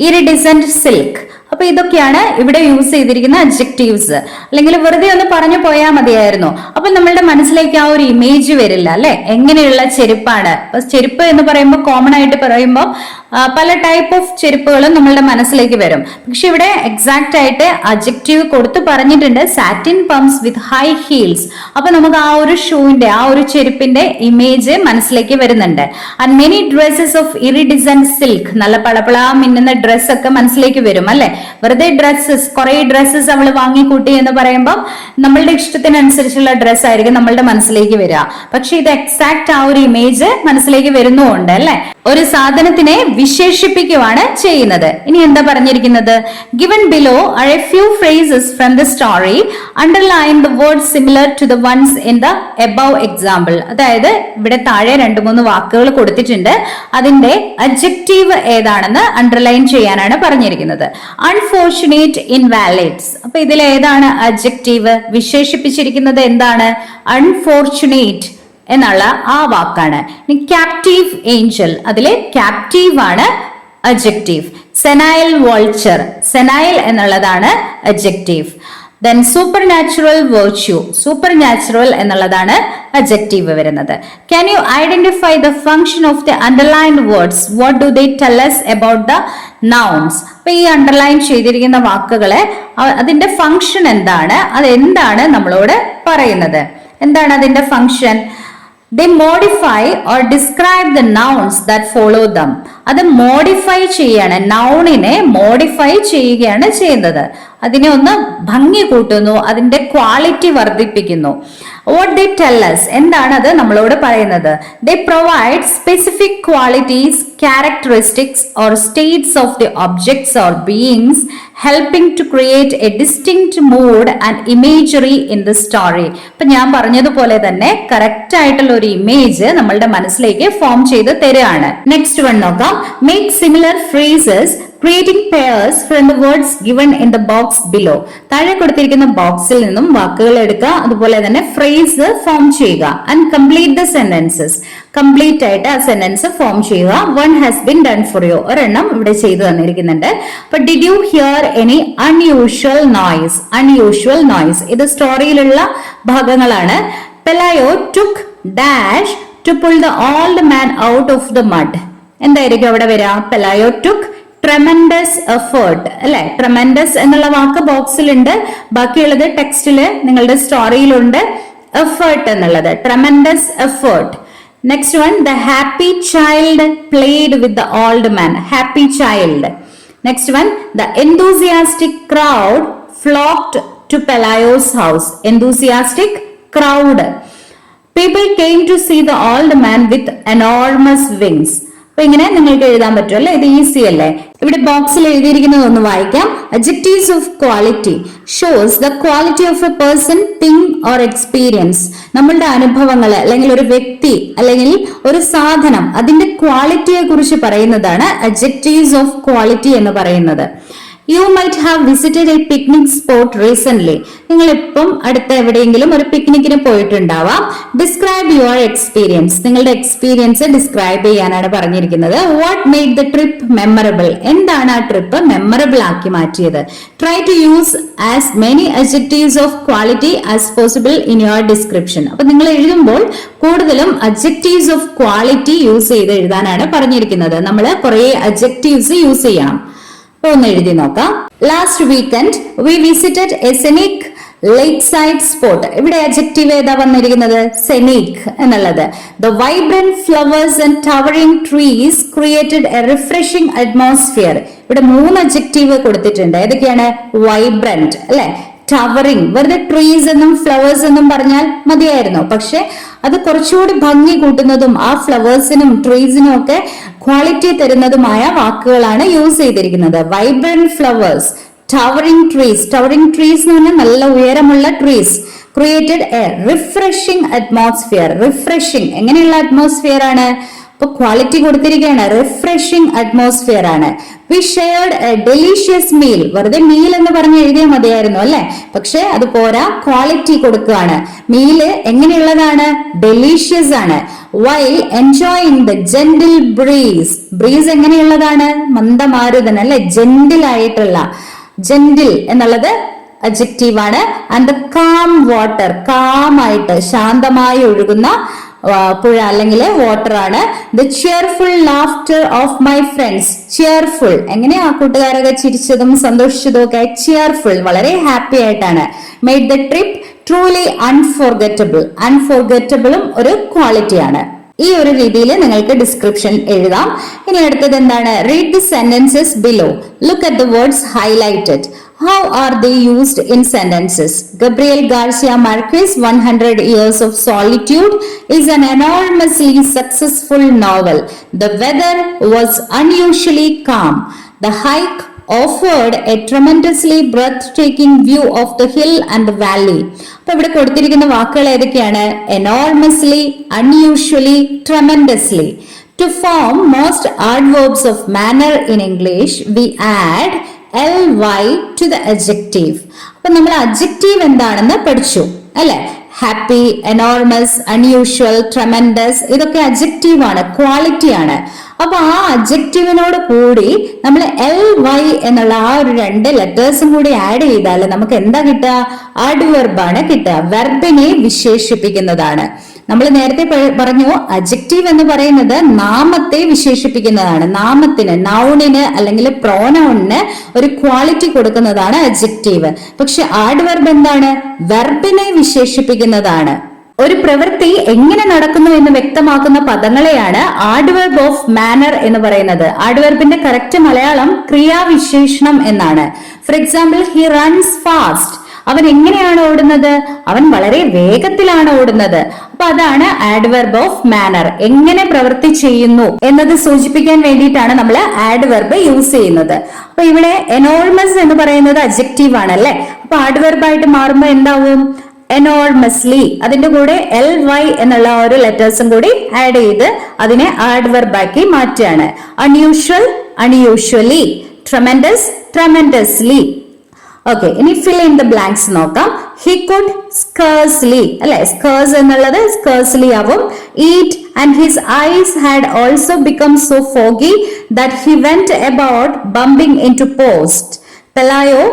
iridescent silk. അപ്പൊ ഇതൊക്കെയാണ് ഇവിടെ യൂസ് ചെയ്തിരിക്കുന്ന അഡ്ജക്റ്റീവ്സ്. അല്ലെങ്കിൽ വെറുതെ ഒന്ന് പറഞ്ഞു പോയാൽ മതിയായിരുന്നു. അപ്പൊ നമ്മളുടെ മനസ്സിലേക്ക് ആ ഒരു ഇമേജ് വരില്ല അല്ലെ, എങ്ങനെയുള്ള ചെരുപ്പാണ്. അപ്പൊ ചെരുപ്പ് എന്ന് പറയുമ്പോൾ കോമൺ ആയിട്ട് പറയുമ്പോൾ പല ടൈപ്പ് ഓഫ് ചെരുപ്പുകളും നമ്മളുടെ മനസ്സിലേക്ക് വരും. പക്ഷെ ഇവിടെ എക്സാക്ട് ആയിട്ട് അഡ്ജക്റ്റീവ് കൊടുത്ത് പറഞ്ഞിട്ടുണ്ട്, satin pumps with high heels. അപ്പൊ നമുക്ക് ആ ഒരു ഷൂവിന്റെ, ആ ഒരു ചെരുപ്പിന്റെ ഇമേജ് മനസ്സിലേക്ക് വരുന്നുണ്ട്. And many dresses of iridescent silk, നല്ല പളപള മിന്നുന്ന ഡ്രസ് ഒക്കെ മനസ്സിലേക്ക് വരും അല്ലെ. വെറുതെ ഡ്രസ്സസ്, കുറെ ഡ്രസ്സസ് അവൾ വാങ്ങിക്കൂട്ടി എന്ന് പറയുമ്പോൾ നമ്മളുടെ ഇഷ്ടത്തിനനുസരിച്ചുള്ള ഡ്രസ്സ് ആയിരിക്കും നമ്മളുടെ മനസ്സിലേക്ക് വരിക. പക്ഷെ ഇത് എക്സാക്ട് ആ ഒരു ഇമേജ് മനസ്സിലേക്ക് വരുന്നുണ്ട് അല്ലെ. ഒരു സാധനത്തിനെ വിശേഷിപ്പിക്കുവാണ് ചെയ്യുന്നത്. ഇനി എന്താ പറഞ്ഞിരിക്കുന്നത്? Given below are a few phrases from the story. Underline the words similar to the ones in the above example. അതായത് ഇവിടെ താഴെ 2-3 വാക്കുകൾ കൊടുത്തിട്ടുണ്ട്. അതിന്റെ അഡ്ജക്റ്റീവ് ഏതാണെന്ന് അണ്ടർലൈൻ ചെയ്യാനാണ് പറഞ്ഞിരിക്കുന്നത്. Unfortunate invalids. അപ്പൊ ഇതിൽ ഏതാണ് അഡ്ജക്റ്റീവ്? വിശേഷിപ്പിച്ചിരിക്കുന്നത് എന്താണ്? Unfortunate എന്നുള്ള ആ വാക്കാണ്. ക്യാപ്റ്റീവ് ഏഞ്ചൽ, അതിലെ ക്യാപ്റ്റീവ് ആണ് adjective. Senile vulture, senile എന്നുള്ളതാണ് adjective. Then supernatural virtue, supernatural എന്നുള്ളതാണ് adjective വരുന്നത്. Can you identify the function of the underlined words? What do they tell us about the nouns? അപ്പൊ ഈ അണ്ടർലൈൻ ചെയ്തിരിക്കുന്ന വാക്കുകളെ അതിന്റെ ഫംഗ്ഷൻ എന്താണ്, അതെന്താണ് നമ്മളോട് പറയുന്നത്, എന്താണ് അതിന്റെ function? They modify or describe the nouns that follow them. അത് മോഡിഫൈ ചെയ്യാണ്, നൗണിനെ മോഡിഫൈ ചെയ്യുകയാണ് ചെയ്യുന്നത്. അതിനെ ഒന്ന് ഭംഗി കൂട്ടുന്നു, അതിന്റെ ക്വാളിറ്റി വർദ്ധിപ്പിക്കുന്നു. What they tell us, എന്താണ് അത് നമ്മളോട് പറയുന്നത്? They provide specific qualities, characteristics or states of the objects or beings, helping to create a distinct mood and imagery in the story. ഇപ്പൊ ഞാൻ പറഞ്ഞതുപോലെ തന്നെ കറക്റ്റ് ആയിട്ടുള്ള ഒരു ഇമേജ് നമ്മളുടെ മനസ്സിലേക്ക് ഫോം ചെയ്ത് തരുകയാണ്. നെക്സ്റ്റ് വൺ നോക്കാം. Make similar phrases creating pairs from the words given in the box below. താഴെ കൊടുത്തിരിക്കുന്ന ബോക്സിൽ നിന്നും വാക്കുകൾ എടുക്കുക, അതുപോലെ തന്നെ ഫ്രേസ് ഫോം ചെയ്യുക. And complete the sentences, complete ആയിട്ട് ആ സെന്റൻസ് ഫോം ചെയ്യുക. One has been done for you, ഒരെണ്ണം ഇവിടെ ചെയ്തു തന്നിരിക്കുന്നുണ്ട്. അപ്പൊ did you hear any unusual noise? Unusual noise ഇത് സ്റ്റോറിയിലുള്ള ഭാഗങ്ങളാണ്. പെലായോ took dash to pull the old man out of the mud. എന്തായിരിക്കും അവിടെ വരാ? പെലായോ took ട്രെമൻഡസ് എഫേർട്ട് അല്ലെ? ട്രെമൻഡസ് എന്നുള്ള വാക്ക് ബോക്സിലുണ്ട്, ബാക്കിയുള്ളത് ടെക്സ്റ്റില് നിങ്ങളുടെ സ്റ്റോറിയിലുണ്ട്. എഫേർട്ട് എന്നുള്ളത് tremendous effort. Next one, the happy child played with the old man. Happy child. Next one, the enthusiastic crowd flocked to Pelayo's house. Enthusiastic crowd. People came to see the old man with enormous wings. അപ്പൊ ഇങ്ങനെ നിങ്ങൾക്ക് എഴുതാൻ പറ്റുമല്ലോ, ഇത് ഈസി അല്ലേ? ഇവിടെ ബോക്സിൽ എഴുതിയിരിക്കുന്നത് ഒന്ന് വായിക്കാം. Adjectives of quality shows the quality of a person, thing or experience. നമ്മളുടെ അനുഭവങ്ങൾ അല്ലെങ്കിൽ ഒരു വ്യക്തി അല്ലെങ്കിൽ ഒരു സാധനം അതിന്റെ ക്വാളിറ്റിയെ കുറിച്ച് പറയുന്നതാണ് adjectives of quality എന്ന് പറയുന്നത്. You might have visited a picnic spot recently. നിങ്ങൾ ഇപ്പം അടുത്ത എവിടെയെങ്കിലും ഒരു പിക്നിക്കിന് പോയിട്ടുണ്ടാവാം. Describe your experience. നിങ്ങളുടെ എക്സ്പീരിയൻസ് ഡിസ്ക്രൈബ് ചെയ്യാനാണ് പറഞ്ഞിരിക്കുന്നത്. What made the trip memorable? എന്താണ് ആ ട്രിപ്പ് മെമ്മറബിൾ ആക്കി മാറ്റിയത്? Try to use as many adjectives of quality as possible in your description. അപ്പൊ നിങ്ങൾ എഴുതുമ്പോൾ കൂടുതലും adjectives of quality യൂസ് ചെയ്ത് എഴുതാനാണ് പറഞ്ഞിരിക്കുന്നത്. നമ്മൾ കുറെ adjectives യൂസ് ചെയ്യണം. ഒന്ന് എഴുതി നോക്കാം. Last weekend we visited a scenic lake side spot. ഇവിടെ അഡ്ജക്റ്റീവ് ഏതാ വന്നിരിക്കുന്നത്? സെനിക് എന്നുള്ളത്. The vibrant flowers and towering trees created a refreshing atmosphere. ഇവിടെ 3 അഡ്ജക്റ്റീവ് കൊടുത്തിട്ടുണ്ട്. ഏതൊക്കെയാണ്? വൈബ്രന്റ് അല്ലെ, ടവറിംഗ്. വെറുതെ ട്രീസ് എന്നും ഫ്ലവേഴ്സ് എന്നും പറഞ്ഞാൽ മതിയായിരുന്നു, പക്ഷെ അത് കുറച്ചുകൂടി ഭംഗി കൂട്ടുന്നതും ആ ഫ്ലവേഴ്സിനും ട്രീസിനും ഒക്കെ ക്വാളിറ്റി തരുന്നതുമായ വാക്കുകളാണ് യൂസ് ചെയ്തിരിക്കുന്നത്. Vibrant flowers, towering trees. Towering trees എന്ന് പറഞ്ഞാൽ നല്ല ഉയരമുള്ള trees. Created a refreshing atmosphere. Refreshing എങ്ങനെയുള്ള അറ്റ്മോസ്ഫിയർ ആണ്? അപ്പൊ ക്വാളിറ്റി കൊടുത്തിരിക്കുകയാണ്, റിഫ്രഷിംഗ് അറ്റ്മോസ്ഫിയർ ആണ്. We shared a delicious meal. വെറുതെ മീൽ എന്ന് പറഞ്ഞ് എഴുതിയാൽ മതിയായിരുന്നു അല്ലെ, പക്ഷെ അത് പോരാ, ക്വാളിറ്റി കൊടുക്കുകയാണ്. മീല് എങ്ങനെയുള്ളതാണ്? ഡെലീഷ്യസ് ആണ്. While enjoying the gentle breeze. Breeze എങ്ങനെയുള്ളതാണ്? മന്ദമാരുതൻ അല്ലെ, ജെന്റിൽ ആയിട്ടുള്ള. ജെന്റിൽ എന്നുള്ളത് അഡ്ജക്റ്റീവ് ആണ്. And the calm water, calm ആയിട്ട് ശാന്തമായി ഒഴുകുന്ന പുഴ അല്ലെങ്കിൽ വാട്ടർ ആണ്. The cheerful laughter of my friends. Cheerful എങ്ങനെയാ? കൂട്ടുകാരൊക്കെ ചിരിച്ചതും സന്തോഷിച്ചതും ഒക്കെ. ചിയർഫുൾ വളരെ ഹാപ്പി ആയിട്ടാണ്. Made the trip truly unforgettable. അൺഫോർഗറ്റബിളും ഒരു ക്വാളിറ്റിയാണ്. ഈ ഒരു രീതിയിൽ നിങ്ങൾക്ക് ഡിസ്ക്രിപ്ഷൻ എഴുതാം. ഇനി അടുത്തത് എന്താണ്? Read the sentences below. Look at the words highlighted. How are they used in sentences? Gabriel Garcia Marquez' 100 Years of Solitude is an enormously successful novel. The weather was unusually calm. The hike offered a tremendously breathtaking view of the hill and the valley. അപ്പോൾ ഇവിടെ കൊടുത്തിരിക്കുന്ന വാക്കുകൾ ഏതൊക്കെയാണ്? enormously, unusually, tremendously. To form most adverbs of manner in English, we add ly to the adjective. അപ്പൊ നമ്മൾ adjective എന്താണെന്ന് പഠിച്ചു അല്ലെ? ഹാപ്പി, എനോർമസ്, അൺയൂഷ്വൽ, ട്രെമൻഡസ് ഇതൊക്കെ adjective ആണ്, ക്വാളിറ്റി ആണ്. അപ്പൊ ആ അഡ്ജക്റ്റീവിനോട് കൂടി നമ്മൾ LY എന്നുള്ള ആ ഒരു 2 ലെറ്റേഴ്സും കൂടി ആഡ് ചെയ്താൽ നമുക്ക് എന്താ കിട്ടുക? ആഡ്വർബാണ് കിട്ടുക. വെർബിനെ വിശേഷിപ്പിക്കുന്നതാണ്. നമ്മൾ നേരത്തെ പറഞ്ഞു അഡ്ജക്റ്റീവ് എന്ന് പറയുന്നത് നാമത്തെ വിശേഷിപ്പിക്കുന്നതാണ്. നാമത്തിന്, നൗണിന് അല്ലെങ്കിൽ പ്രോനൗണിന് ഒരു ക്വാളിറ്റി കൊടുക്കുന്നതാണ് അഡ്ജക്റ്റീവ്. പക്ഷെ ആഡ്വർബ് എന്താണ്? വെർബിനെ വിശേഷിപ്പിക്കുന്നതാണ്. ഒരു പ്രവൃത്തി എങ്ങനെ നടക്കുന്നു എന്ന് വ്യക്തമാക്കുന്ന പദങ്ങളെയാണ് ആഡ്വർബ് ഓഫ് മാനർ എന്ന് പറയുന്നത്. ആഡ്വർബിന്റെ കറക്റ്റ് മലയാളം ക്രിയാവിശേഷണം എന്നാണ്. For example, he runs fast. അവൻ എങ്ങനെയാണ് ഓടുന്നത്? അവൻ വളരെ വേഗത്തിലാണ് ഓടുന്നത്. അപ്പൊ അതാണ് ആഡ്വർബ് ഓഫ് മാനർ. എങ്ങനെ പ്രവൃത്തി ചെയ്യുന്നു എന്നത് സൂചിപ്പിക്കാൻ വേണ്ടിയിട്ടാണ് നമ്മൾ ആഡ്വർബ് യൂസ് ചെയ്യുന്നത്. അപ്പൊ ഇവിടെ എനോർമസ് എന്ന് പറയുന്നത് അഡ്ജക്റ്റീവ് ആണല്ലേ. അപ്പൊ ആഡ്വർബായിട്ട് മാറുമ്പോൾ എന്താവും? എനോർമസ്ലി. അതിന്റെ കൂടെ LY എന്നുള്ള ഒരു ലെറ്റേഴ്സും കൂടി ആഡ് ചെയ്ത് അതിനെ ആഡ്വർബാക്കി മാറ്റുകയാണ്. Unusual, unusually. Tremendous, tremendously. Okay, ഇനി ഫിൽ ഇൻ ദ ബ്ലാങ്ക്സ് നോക്കാം. ഹി കുഡ് സ്കേഴ്സ്ലി അല്ലെ, സ്കേഴ്സ് എന്നുള്ളത് സ്കേഴ്സ്ലി ആവും. Eat and his eyes had also become so foggy that he went about bumping into post. Pelayo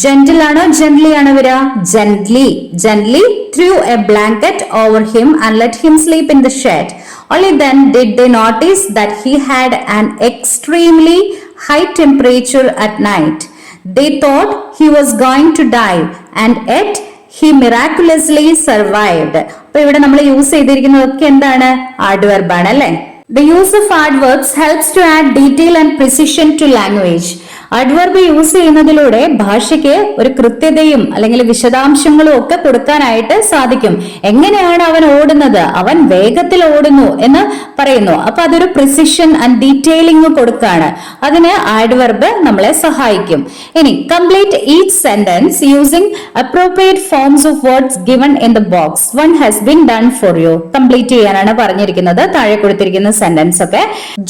gentle ആണോ ജെന്റ്ലി ആണോ വരിക? Gently. Gently threw a blanket over him and let him sleep in the shed. Only then did they notice that he had an extremely high temperature at night. They thought he was going to die and yet he miraculously survived. അപ്പോൾ ഇവിടെ നമ്മൾ യൂസ് ചെയ്തിരിക്കുന്നതൊക്കെ എന്താണ്? ആഡ്വർബ് ആണ് അല്ലേ. The use of adverbs helps to add detail and precision to language. Adverb use ചെയ്യുന്നതിലൂടെ ഭാഷയ്ക്ക് ഒരു കൃത്യതയും അല്ലെങ്കിൽ വിശദാംശങ്ങളും ഒക്കെ കൊടുക്കാനായിട്ട് സാധിക്കും. എങ്ങനെയാണ് അവൻ ഓടുന്നത്? അവൻ വേഗത്തിൽ ഓടുന്നു എന്ന് പറയുന്നു. അപ്പൊ അതൊരു പ്രിസിഷൻ ആൻഡ് ഡീറ്റെയിലിംഗ് കൊടുക്കാണ്. അതിന് ആഡ്വർബ് നമ്മളെ സഹായിക്കും. ഇനി complete each sentence using appropriate forms of words given in the box. One has been done for you. Complete ചെയ്യാനാണ് പറഞ്ഞിരിക്കുന്നത്. താഴെ കൊടുത്തിരിക്കുന്ന സെന്റൻസ് ഒക്കെ.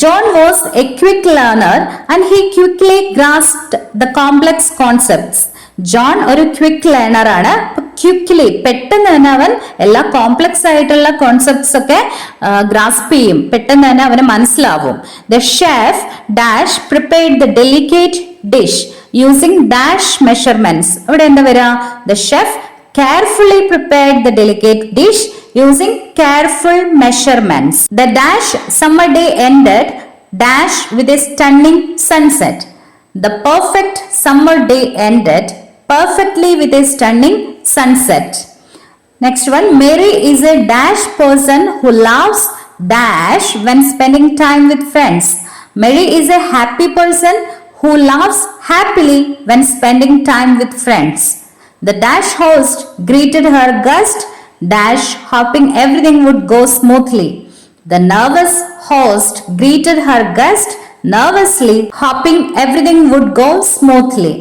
John was A quick learner and he quickly grasped the complex concepts. John ഒരു ക്വിക്ക് ലേണർ ആണ്. ക്വിക്ക്ലി, പെട്ടെന്ന് തന്നെ അവൻ എല്ലാ കോംപ്ലക്സ് ആയിട്ടുള്ള കോൺസെപ്റ്റ്സ് ഒക്കെ ഗ്രാസ്പ് ചെയ്യും. പെട്ടെന്ന് തന്നെ അവന് മനസ്സിലാവും. The chef dash prepared the delicate dish using dash measurements. അവിടെ എന്താ വരാ? The chef carefully prepared the delicate dish using careful measurements. The dash summer day ended dash with a stunning sunset. The perfect summer day ended perfectly with a stunning sunset. Next one, Mary is a dash person who laughs dash when spending time with friends. Mary is a happy person who laughs happily when spending time with friends. The dash host greeted her guest dash hoping everything would go smoothly. The nervous host greeted her guest nervously hoping everything would go smoothly.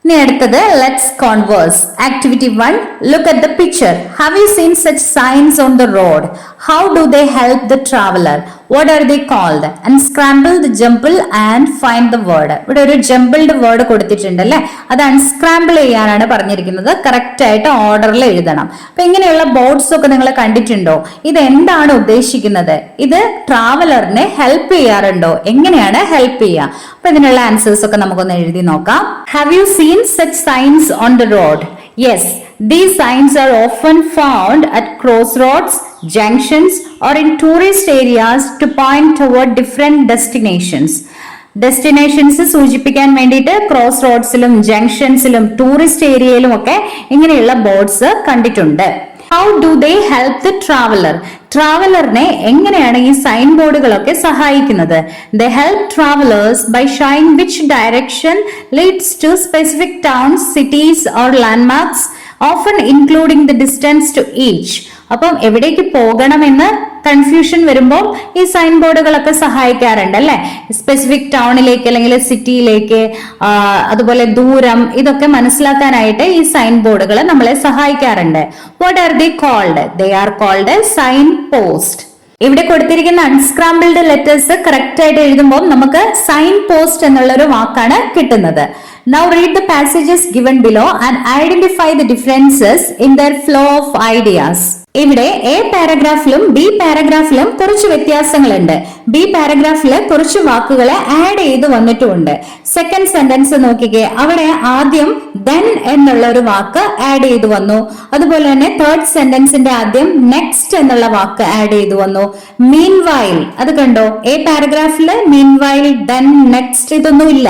ഇനി അടുത്തത് let's converse. Activity 1, look at the picture. Have you seen such signs on the road? How do they help the traveller? What are they called? And scramble the jumble and find the word. ഇവിടെ ഒരു ജംബിൾഡ് വേർഡ് കൊടുത്തിട്ടുണ്ട് അല്ലെ. അത് അൺസ്ക്രാമ്പിൾ ചെയ്യാനാണ് പറഞ്ഞിരിക്കുന്നത്. കറക്റ്റ് ആയിട്ട് ഓർഡറിൽ എഴുതണം. അപ്പൊ ഇങ്ങനെയുള്ള ബോർഡ്സ് ഒക്കെ നിങ്ങൾ കണ്ടിട്ടുണ്ടോ? ഇത് എന്താണ് ഉദ്ദേശിക്കുന്നത്? ഇത് ട്രാവലറിനെ ഹെൽപ്പ് ചെയ്യാറുണ്ടോ? എങ്ങനെയാണ് ഹെൽപ്പ് ചെയ്യുക? അപ്പൊ ഇതിനുള്ള ആൻസേഴ്സ് ഒക്കെ നമുക്കൊന്ന് എഴുതി നോക്കാം. Have you scene such signs on the road? Yes, these signs are often found at crossroads, junctions or in tourist areas to point toward different destinations. Destinations സൂചിപ്പിക്കാൻ വേണ്ടിയിട്ട് ക്രോസ് റോഡ്സിലും ജംഗ്ഷൻസിലും ടൂറിസ്റ്റ് ഏരിയയിലും ഒക്കെ ഇങ്ങനെയുള്ള ബോർഡ്സ് കണ്ടിട്ടുണ്ട്. How do they help the traveller? ട്രാവലറിനെ എങ്ങനെയാണ് ഈ സൈൻ ബോർഡുകളൊക്കെ സഹായിക്കുന്നത്? They help travellers by showing which direction leads to specific towns, cities or landmarks, often including the distance to each. അപ്പം എവിടേക്ക് പോകണമെന്ന് കൺഫ്യൂഷൻ വരുമ്പോൾ ഈ സൈൻ ബോർഡുകളൊക്കെ സഹായിക്കാറുണ്ട് അല്ലെ. സ്പെസിഫിക് ടൗണിലേക്ക് അല്ലെങ്കിൽ സിറ്റിയിലേക്ക്, അതുപോലെ ദൂരം, ഇതൊക്കെ മനസ്സിലാക്കാനായിട്ട് ഈ സൈൻ ബോർഡുകൾ നമ്മളെ സഹായിക്കാറുണ്ട്. What are they called? They are called sign post. ഇവിടെ കൊടുത്തിരിക്കുന്ന അൺസ്ക്രാമ്പിൾഡ് ലെറ്റേഴ്സ് കറക്റ്റ് ആയിട്ട് എഴുതുമ്പോൾ നമുക്ക് സൈൻ പോസ്റ്റ് എന്നുള്ള ഒരു വാക്കാണ് കിട്ടുന്നത്. Now read the passages given below and identify the differences in their flow of ideas. ഇവിടെ എ പാരഗ്രാഫിലും ബി പാരഗ്രാഫിലും കുറച്ച് വ്യത്യാസങ്ങളുണ്ട്. ബി പാരഗ്രാഫില് കുറച്ച് വാക്കുകൾ ആഡ് ചെയ്ത് വന്നിട്ടുമുണ്ട്. സെക്കൻഡ് സെന്റൻസ് നോക്കിക്കേ, അവിടെ ആദ്യം then എന്നുള്ള ഒരു വാക്ക് ആഡ് ചെയ്തു വന്നു. അതുപോലെ തന്നെ തേർഡ് സെന്റൻസിന്റെ ആദ്യം നെക്സ്റ്റ് എന്നുള്ള വാക്ക് ആഡ് ചെയ്തു വന്നു. മീൻവൈൽ അത് കണ്ടോ, എ പാരഗ്രാഫില് മീൻവൈൽ then നെക്സ്റ്റ് ഇതൊന്നും ഇല്ല,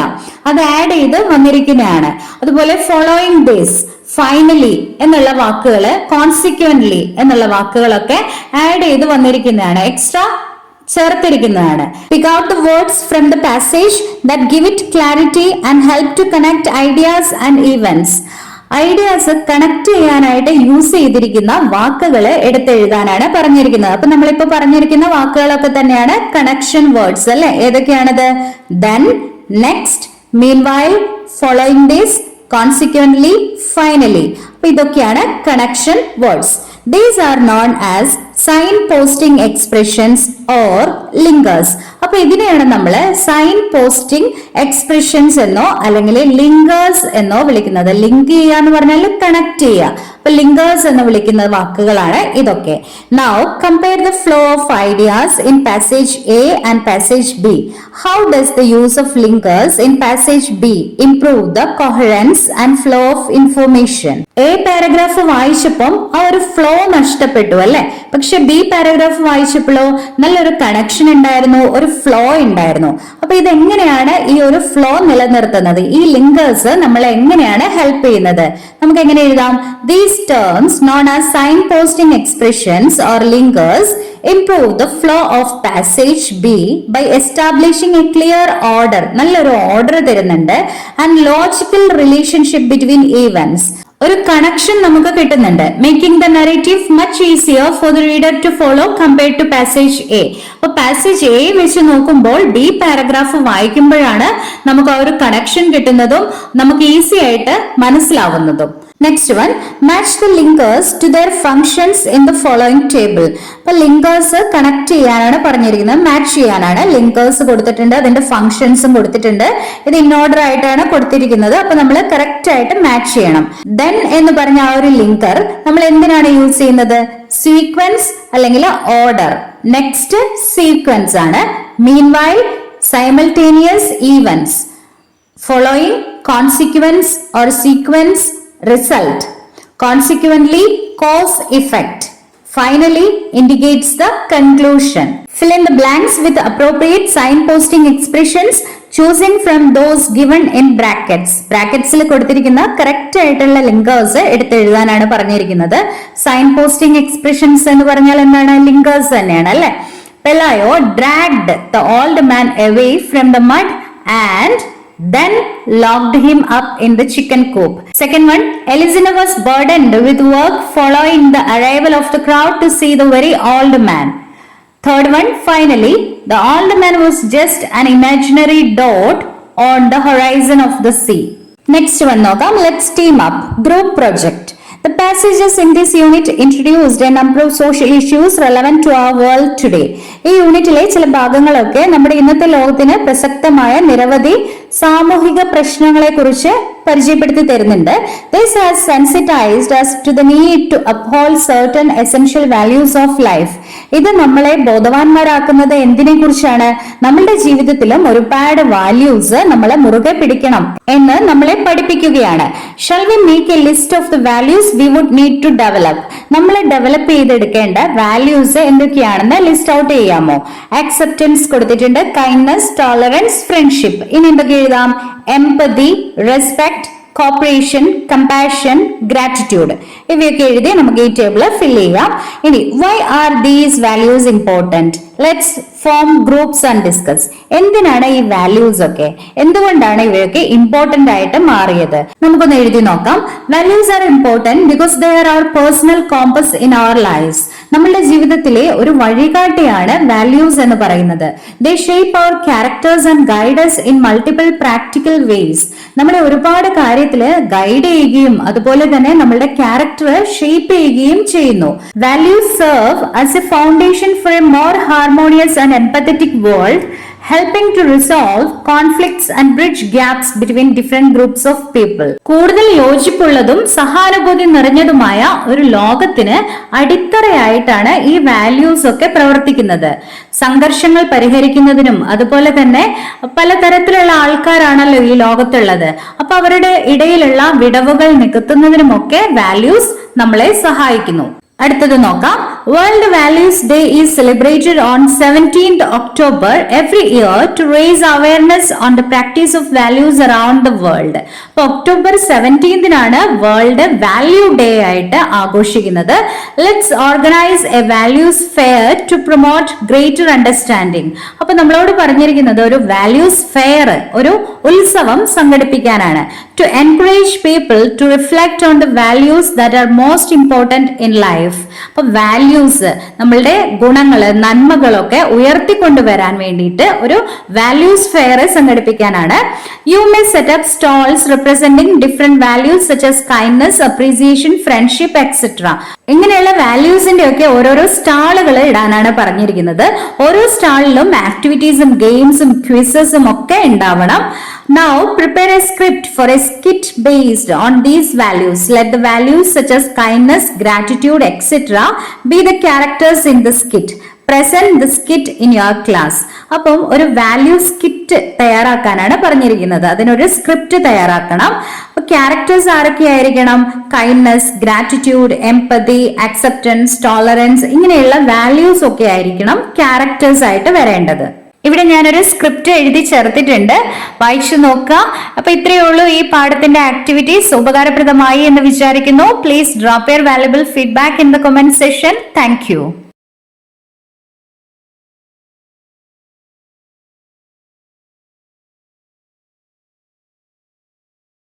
അത് ആഡ് ചെയ്ത് വന്നിരിക്കുന്നതാണ്. അതുപോലെ ഫോളോയിങ് ദിസ്, ഫൈനലി എന്നുള്ള വാക്കുകള്, കോൺസിക്വന്റ്ലി എന്നുള്ള വാക്കുകളൊക്കെ ആഡ് ചെയ്ത് വന്നിരിക്കുന്നതാണ്, എക്സ്ട്രാ ചേർത്തിരിക്കുന്നതാണ്. Pick out the words from the passage that give it clarity and help to connect ideas and events. Ideas connect ചെയ്യാനായിട്ട് യൂസ് ചെയ്തിരിക്കുന്ന വാക്കുകൾ എടുത്തെഴുതാനാണ് പറഞ്ഞിരിക്കുന്നത്. അപ്പൊ നമ്മളിപ്പോ പറഞ്ഞിരിക്കുന്ന വാക്കുകളൊക്കെ തന്നെയാണ് കണക്ഷൻ വേർഡ്സ് അല്ലെ. ഏതൊക്കെയാണത്? then, next, meanwhile, following this, consequently, finally. അപ്പൊ ഇതൊക്കെയാണ് connection words. These are known as sign posting expressions or linkers. അപ്പൊ ഇതിനെയാണ് നമ്മൾ സൈൻ പോസ്റ്റിംഗ് എക്സ്പ്രഷൻസ് എന്നോ അല്ലെങ്കിൽ ലിങ്കേഴ്സ് എന്നോ വിളിക്കുന്നത്. ലിങ്ക് ചെയ്യുക എന്ന് പറഞ്ഞാൽ കണക്ട് ചെയ്യുക. അപ്പൊ ലിങ്കേഴ്സ് എന്ന് വിളിക്കുന്ന വാക്കുകളാണ് ഇതൊക്കെ. Now compare the flow of ideas in passage A and passage B. How does the use of linkers in passage B improve the coherence and flow of information? A paragraph വായിച്ചപ്പം ആ ഒരു ഫ്ലോ നഷ്ടപ്പെട്ടു അല്ലെ. പക്ഷെ ബി പാരഗ്രാഫ് വായിച്ചപ്പോഴോ നല്ലൊരു കണക്ഷൻ ഉണ്ടായിരുന്നു, ഒരു ഫ്ലോ ഉണ്ടായിരുന്നു. അപ്പൊ ഇതെങ്ങനെയാണ് ഈ ഒരു ഫ്ലോ നിലനിർത്തുന്നത്? ഈ ലിങ്കേഴ്സ് നമ്മളെ എങ്ങനെയാണ് ഹെൽപ്പ് ചെയ്യുന്നത്? നമുക്ക് എങ്ങനെ എഴുതാം? These terms known as signposting expressions or linkers improve the flow of passage B by establishing a clear order. നല്ലൊരു ഓർഡർ തരുന്നുണ്ട്. And logical relationship between events. ഒരു കണക്ഷൻ നമുക്ക് കിട്ടുന്നുണ്ട്. Making the narrative much easier for the reader to follow compared to passage A. അപ്പൊ പാസേജ് എ വെച്ച് നോക്കുമ്പോൾ ബി പാരഗ്രാഫ് വായിക്കുമ്പോഴാണ് നമുക്ക് ആ ഒരു കണക്ഷൻ കിട്ടുന്നതും നമുക്ക് ഈസി ആയിട്ട് മനസ്സിലാവുന്നതും. Next one, match the linkers to their functions in the following table. അപ്പൊ ലിങ്കേഴ്സ് കണക്ട് ചെയ്യാനാണ് പറഞ്ഞിരിക്കുന്നത്, മാച്ച് ചെയ്യാനാണ്. ലിങ്കേഴ്സ് കൊടുത്തിട്ടുണ്ട്, അതിന്റെ ഫങ്ഷൻസും കൊടുത്തിട്ടുണ്ട്. ഇത് ഇൻ ഓർഡർ ആയിട്ടാണ് കൊടുത്തിരിക്കുന്നത്. അപ്പൊ നമ്മൾ കറക്റ്റ് ആയിട്ട് മാച്ച് ചെയ്യണം. then എന്ന് പറഞ്ഞ ആ ഒരു ലിങ്കർ നമ്മൾ എന്തിനാണ് യൂസ് ചെയ്യുന്നത്? സീക്വൻസ് അല്ലെങ്കിൽ ഓർഡർ. നെക്സ്റ്റ് സീക്വൻസ് ആണ്. Meanwhile simultaneous events. Following consequence or sequence result. Consequently, cause effect. Finally, indicates the conclusion. Fill in the blanks with appropriate signposting expressions, choosing from those given in brackets. Bracketsൽ കൊടുത്തിരിക്കുന്ന കറക്റ്റ് ആയിട്ടുള്ള ലിങ്കേഴ്സ് എടുത്തെഴുതാനാണ് പറഞ്ഞിരിക്കുന്നത്. Signposting expressions എന്ന് പറഞ്ഞാൽ എന്താണ്? ലിങ്കേഴ്സ് തന്നെയാണ് അല്ലെ. Pelayo dragged the old man away from the mud and then locked him up in the chicken coop. Second one, Elizina was burdened with work following the arrival of the crowd to see the very old man. Third one, finally, the old man was just an imaginary dot on the horizon of the sea. Next one നോക്കാം. Let's team up. Group project. The passages in this unit introduced a number of social issues relevant to our world today. ഈ യൂണിറ്റിലെ ചില ഭാഗങ്ങളൊക്കെ നമ്മുടെ ഇന്നത്തെ ലോകത്തിന് പ്രസക്തമായ നിരവധി സാമൂഹിക പ്രശ്നങ്ങളെ കുറിച്ച് പരിചയപ്പെടുത്തി തരുന്നുണ്ട്. This has sensitized us to the need to uphold certain essential values of life. ഇത് നമ്മളെ ബോധവാന്മാരാക്കുന്നത് എന്തിനെ കുറിച്ചാണ്? നമ്മളുടെ ജീവിതത്തിലും ഒരുപാട് വാല്യൂസ് നമ്മളെ മുറുകെ പിടിക്കണം എന്ന് നമ്മളെ പഠിപ്പിക്കുകയാണ്. Shall we make a list of the values we would need to develop? നമ്മൾ ഡെവലപ്പ് ചെയ്തെടുക്കേണ്ട വാല്യൂസ് എന്തൊക്കെയാണെന്ന് ലിസ്റ്റ് ഔട്ട് ചെയ്യാമോ? അക്സെപ്റ്റൻസ് കൊടുത്തിട്ടുണ്ട്, കൈൻഡ്നസ്, ടോളറൻസ്, ഫ്രണ്ട്ഷിപ്പ്. ഇനി എന്തൊക്കെ എഴുതാം? Empathy, respect, cooperation, compassion, gratitude. ഇവയൊക്കെ എഴുതി നമുക്ക് ഈ ടേബിൾ ഫിൽ ചെയ്യാം. ഇനി why are these values important? Let's form groups and discuss. എന്തിനാണ് ഈ വാല്യൂസ് ഒക്കെ, എന്തുകൊണ്ടാണ് ഇവയൊക്കെ ഇമ്പോർട്ടന്റ് ആയിട്ട് മാറിയത്? നമുക്കൊന്ന് എഴുതി നോക്കാം. Values are important because they are our personal compass in our lives. നമ്മളുടെ ജീവിതത്തിലെ ഒരു വഴികാട്ടിയാണ് വാല്യൂസ് എന്ന് പറയുന്നത്. They shape our characters and guides in multiple practical ways. നമ്മളെ ഒരുപാട് കാര്യത്തില് ഗൈഡ് ചെയ്യുകയും അതുപോലെ തന്നെ നമ്മളുടെ ക്യാരക്ടർ ഷേപ്പ് ചെയ്യുകയും ചെയ്യുന്നു. Values serve as A foundation four A more harmonious and empathetic world, helping to resolve conflicts and bridge gaps between different groups of people. കൂടുതൽ യോജിപ്പുള്ളതും സഹാനുഭൂതി നിറഞ്ഞതുമായ ഒരു ലോകത്തിന് അടിത്തറയായിട്ടാണ് ഈ വാല്യൂസ് ഒക്കെ പ്രവർത്തിക്കുന്നത്. സംഘർഷങ്ങൾ പരിഹരിക്കുന്നതിനും അതുപോലെ തന്നെ പലതരത്തിലുള്ള ആൾക്കാരാണല്ലോ ഈ ലോകത്തുള്ളത്. അപ്പൊ അവരുടെ ഇടയിലുള്ള വിടവുകൾ നികത്തുന്നതിനുമൊക്കെ വാല്യൂസ് നമ്മളെ സഹായിക്കുന്നു. അടുത്തത് നോക്കാം. World values day is celebrated on 17th October every year to raise awareness on the practice of values around the world. അപ്പൊ October 17th world value day ആയിട്ട് ആഘോഷിക്കുന്നത്. Let's organise a values fair to promote greater understanding. അപ്പൊ നമ്മളോട് പറഞ്ഞിരിക്കുന്നത് ഒരു വാല്യൂസ് ഫെയർ, ഒരു ഉത്സവം സംഘടിപ്പിക്കാനാണ്. To encourage people to reflect on the values that are most important in life. അപ്പൊ വാല്യൂസ്, നമ്മളുടെ ഗുണങ്ങള് നന്മകളൊക്കെ ഉയർത്തിക്കൊണ്ടുവരാൻ വേണ്ടിയിട്ട് ഒരു വാല്യൂസ് ഫെയർ സംഘടിപ്പിക്കാനാണ്. You may set up stalls representing different values such as kindness, appreciation, friendship etcetera. ഇങ്ങനെയുള്ള വാല്യൂസിന്റെ ഒക്കെ ഓരോരോ സ്റ്റാളുകൾ ഇടാനാണ് പറഞ്ഞിരിക്കുന്നത്. ഓരോ സ്റ്റാളിലും ആക്ടിവിറ്റീസും ഗെയിംസും ക്വിസസും ഒക്കെ ഉണ്ടാവണം. Now prepare a script for a skit based on these values. Let the values such as kindness, gratitude, etc. be the characters in the skit. Present the skit in your class. അപ്പം ഒരു വാല്യൂ സ്കിറ്റ് തയ്യാറാക്കാനാണ് പറഞ്ഞിരിക്കുന്നത്. അതിനൊരു സ്ക്രിപ്റ്റ് തയ്യാറാക്കണം. അപ്പൊ ക്യാരക്ടേഴ്സ് ആരൊക്കെയായിരിക്കണം? Kindness, gratitude, empathy, acceptance, tolerance, ഇങ്ങനെയുള്ള വാല്യൂസ് ഒക്കെ ആയിരിക്കണം ക്യാരക്ടേഴ്സ് ആയിട്ട് വരേണ്ടത്. ഇവിടെ ഞാനൊരു സ്ക്രിപ്റ്റ് എഴുതി ചേർത്തിട്ടുണ്ട്, വായിച്ചു നോക്കുക. അപ്പൊ ഇത്രയേ ഉള്ളൂ ഈ പാഠത്തിന്റെ ആക്ടിവിറ്റീസ്. ഉപകാരപ്രദമായി എന്ന് വിചാരിക്കുന്നു. Please drop your valuable feedback in the comment section. Thank you.